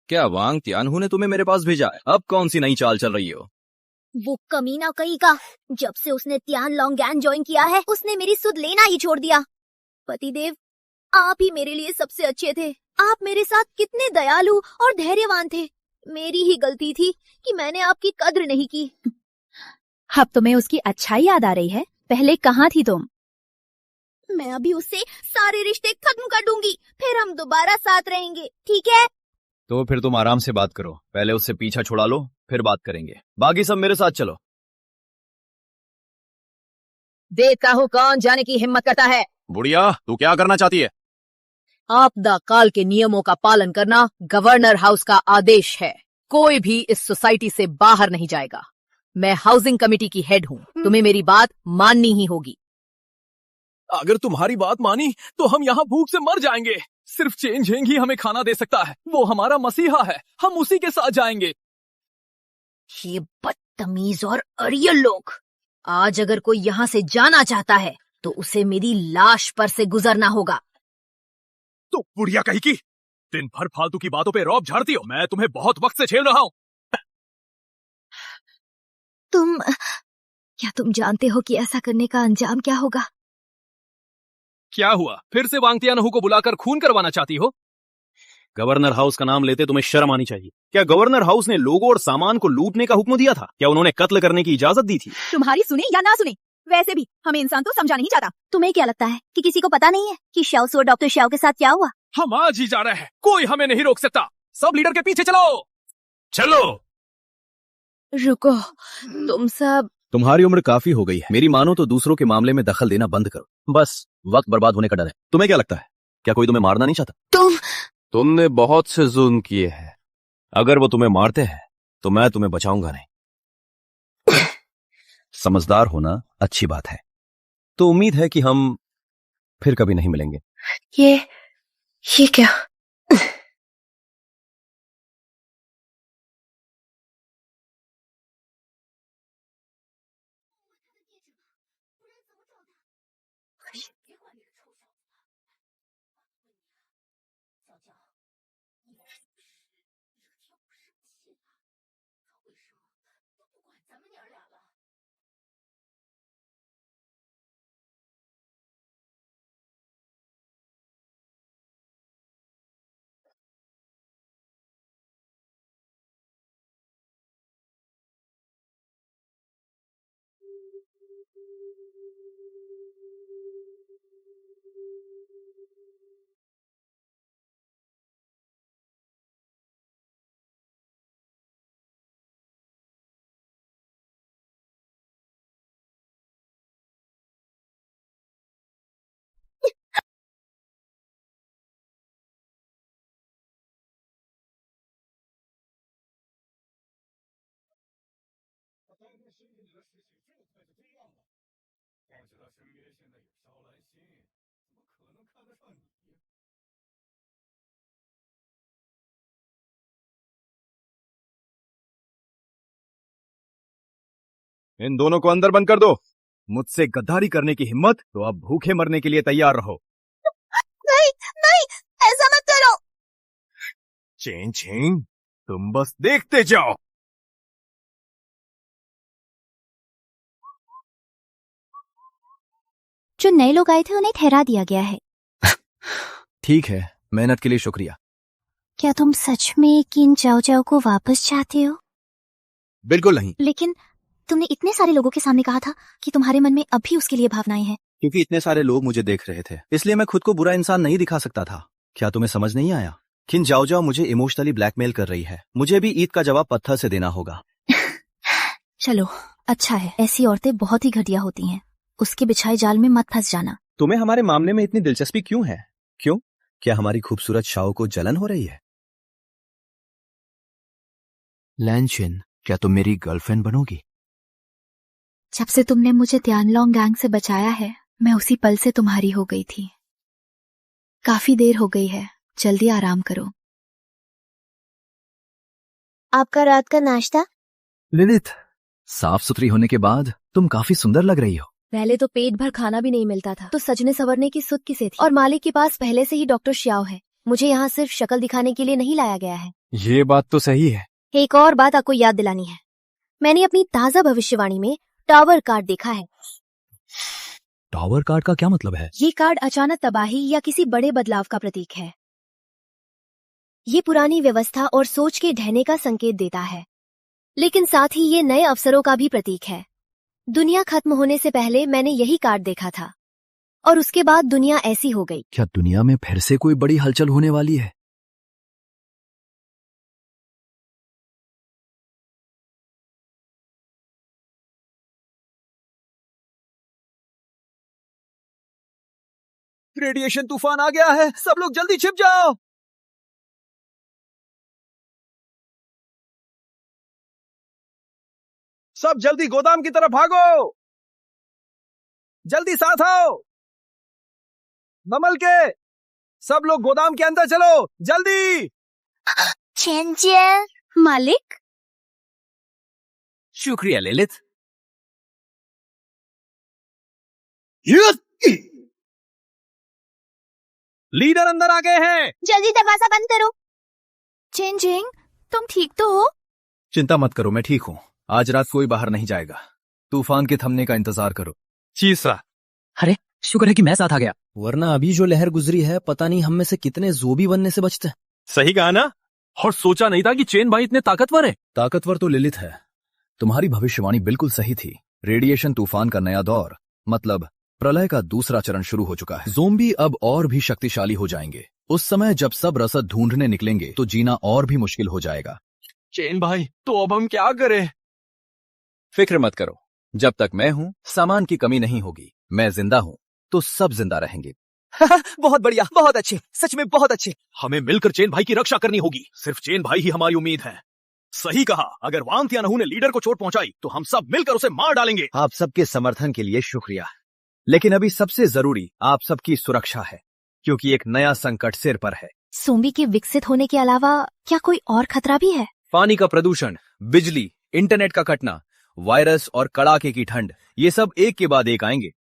क्या वांग तियानहू ने तुम्हें मेरे पास भेजा है? अब कौन सी नई चाल चल रही हो? वो कमीना कहीं का, जब से उसने त्यान लॉन्गैन ज्वाइन किया है उसने मेरी सुध लेना ही छोड़ दिया। पतिदेव, आप ही मेरे लिए सबसे अच्छे थे। आप मेरे साथ कितने दयालु और धैर्यवान थे। मेरी ही गलती थी कि मैंने आपकी कद्र नहीं की। अब तुम्हें उसकी अच्छाई याद आ रही है? पहले कहाँ थी तुम? मैं अभी उससे सारे रिश्ते खत्म कर दूंगी, फिर हम दोबारा साथ रहेंगे, ठीक है? तो फिर तुम आराम से बात करो, पहले उससे पीछा छुड़ा लो, फिर बात करेंगे। बाकी सब मेरे साथ चलो। देखता हूँ कौन जाने की हिम्मत करता है। बुढ़िया, तू क्या करना चाहती है? आपदा काल के नियमों का पालन करना गवर्नर हाउस का आदेश है। कोई भी इस सोसाइटी से बाहर नहीं जाएगा। मैं हाउसिंग कमेटी की हेड हूँ, तुम्हें मेरी बात माननी ही होगी। अगर तुम्हारी बात मानी तो हम यहाँ भूख से मर जाएंगे। सिर्फ चेन झेंग ही हमें खाना दे सकता है। वो हमारा मसीहा है, हम उसी के साथ जाएंगे। ये बदतमीज और अड़ियल लोग। आज अगर कोई यहाँ से जाना चाहता है तो उसे मेरी लाश पर से गुजरना होगा। तो बुढ़िया कहीं की, दिन भर फालतू की बातों पे रौब झाड़ती हो। मैं तुम्हें बहुत वक्त से झेल रहा हूँ। क्या तुम जानते हो कि ऐसा करने का अंजाम क्या होगा? क्या हुआ, फिर से वांग तियानहू को बुलाकर खून करवाना चाहती हो? गवर्नर हाउस का नाम लेते तुम्हें शर्म आनी चाहिए। क्या गवर्नर हाउस ने लोगों और सामान को लूटने का हुक्म दिया था? क्या उन्होंने कत्ल करने की इजाजत दी थी? तुम्हारी सुने या ना सुने, वैसे भी हमें इंसान तो समझा नहीं जाता। तुम्हें क्या लगता है कि किसी को पता नहीं है कि शाओ और डॉक्टर शाओ के साथ क्या हुआ? हम आज ही जा रहे हैं, कोई हमें नहीं रोक सकता। सब लीडर के पीछे चलो। चलो। रुको, तुम सब। तुम्हारी उम्र काफी हो गई है, मेरी मानो तो दूसरों के मामले में दखल देना बंद करो। बस वक्त बर्बाद होने का डर है। तुम्हें क्या लगता है, क्या कोई तुम्हें मारना नहीं चाहता? तुमने बहुत से जुल्म किए हैं। अगर वो तुम्हें मारते हैं तो मैं तुम्हें बचाऊंगा नहीं। समझदार होना अच्छी बात है। तो उम्मीद है कि हम फिर कभी नहीं मिलेंगे। ये क्या? इन दोनों को अंदर बंद कर दो। मुझसे गद्दारी करने की हिम्मत तो अब भूखे मरने के लिए तैयार रहो। नहीं नहीं, ऐसा मत करो। चेन चेन, तुम बस देखते जाओ। जो नए लोग आए थे उन्हें ठहरा दिया गया है। ठीक है, मेहनत के लिए शुक्रिया। क्या तुम सच में किन जाओ जाओ को वापस चाहते हो? बिल्कुल नहीं। लेकिन तुमने इतने सारे लोगों के सामने कहा था कि तुम्हारे मन में अब भी उसके लिए भावनाएं हैं। क्योंकि इतने सारे लोग मुझे देख रहे थे, इसलिए मैं खुद को बुरा इंसान नहीं दिखा सकता था। क्या तुम्हें समझ नहीं आया? किन जाओ जाओ मुझे इमोशनली ब्लैकमेल कर रही है। मुझे भी ईद का जवाब पत्थर से देना होगा। चलो अच्छा है, ऐसी औरतें बहुत ही घटिया होती हैं। उसके बिछाए जाल में मत फंस जाना। तुम्हें हमारे मामले में इतनी दिलचस्पी क्यों है? क्यों? क्या हमारी खूबसूरत शाओ को जलन हो रही है? लैनचिन, क्या तुम मेरी गर्लफ्रेंड बनोगी? जब से तुमने मुझे त्यानलोंग गैंग से बचाया है, मैं उसी पल से तुम्हारी हो गई थी। काफी देर हो गई है, जल्दी आराम करो। आपका रात का नाश्ता? लिलित, साफ सुथरी होने के बाद तुम काफी सुंदर लग रही हो। पहले तो पेट भर खाना भी नहीं मिलता था, तो सजने संवरने की सुध किसे थी? और मालिक के पास पहले से ही डॉक्टर श्याओ है। मुझे यहाँ सिर्फ शक्ल दिखाने के लिए नहीं लाया गया है। ये बात तो सही है। एक और बात आपको याद दिलानी है। मैंने अपनी ताजा भविष्यवाणी में टावर कार्ड देखा है। टावर कार्ड का क्या मतलब है? ये कार्ड अचानक तबाही या किसी बड़े बदलाव का प्रतीक है। ये पुरानी व्यवस्था और सोच के ढहने का संकेत देता है, लेकिन साथ ही ये नए अवसरों का भी प्रतीक है। दुनिया खत्म होने से पहले मैंने यही कार्ड देखा था, और उसके बाद दुनिया ऐसी हो गई। क्या दुनिया में फिर से कोई बड़ी हलचल होने वाली है? रेडिएशन तूफान आ गया है, सब लोग जल्दी छिप जाओ। सब जल्दी गोदाम की तरफ भागो। जल्दी साथ आओ। नमल के सब लोग गोदाम के अंदर चलो, जल्दी। चेन मालिक। शुक्रिया ललित। लीडर अंदर आ गए हैं। जल्दी दरवाजा बंद करो। चेन जिंग, तुम ठीक तो हो? चिंता मत करो, मैं ठीक हूँ। आज रात कोई बाहर नहीं जाएगा। तूफान के थमने का इंतजार करो। चीसा, अरे शुक्र है कि मैं साथ आ गया, वरना अभी जो लहर गुजरी है पता नहीं हम में से कितने जोबी बनने से बचते। सही कहा ना? और सोचा नहीं था कि चेन भाई इतने ताकतवर है। ताकतवर तो लिलित है। तुम्हारी भविष्यवाणी बिल्कुल सही थी। रेडिएशन तूफान का नया दौर, मतलब प्रलय का दूसरा चरण शुरू हो चुका है। ज़ोंबी अब और भी शक्तिशाली हो जाएंगे। उस समय जब सब रसद ढूंढने निकलेंगे तो जीना और भी मुश्किल हो जाएगा। चेन भाई, तो अब हम क्या करें? फिक्र मत करो, जब तक मैं हूँ सामान की कमी नहीं होगी। मैं जिंदा हूँ तो सब जिंदा रहेंगे। बहुत बढ़िया, बहुत अच्छे, सच में बहुत अच्छे। हमें मिलकर चेन भाई की रक्षा करनी होगी। सिर्फ चेन भाई ही हमारी उम्मीद है। सही कहा, अगर वांग तियानहू ने लीडर को चोट पहुंचाई तो हम सब मिलकर उसे मार डालेंगे। आप सबके समर्थन के लिए शुक्रिया, लेकिन अभी सबसे जरूरी आप सबकी सुरक्षा है, क्योंकि एक नया संकट सिर पर है। ज़ोंबी के विकसित होने के अलावा क्या कोई और खतरा भी है? पानी का प्रदूषण, बिजली, इंटरनेट का कटना, वायरस और कड़ाके की ठंड, ये सब एक के बाद एक आएंगे।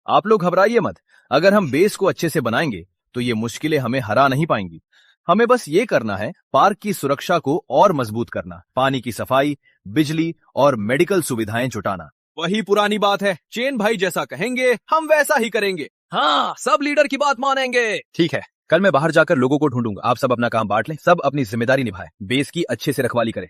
आप लोग घबराइए मत। अगर हम बेस को अच्छे से बनाएंगे तो ये मुश्किलें हमें हरा नहीं पाएंगी। हमें बस ये करना है, पार्क की सुरक्षा को और मजबूत करना, पानी की सफाई, बिजली और मेडिकल सुविधाएं जुटाना। वही पुरानी बात है, चेन भाई जैसा कहेंगे हम वैसा ही करेंगे। हाँ, सब लीडर की बात मानेंगे। ठीक है, कल मैं बाहर जाकर लोगों को ढूंढूंगा। आप सब अपना काम बांट लें, सब अपनी जिम्मेदारी निभाएं, बेस की अच्छे से रखवाली करें।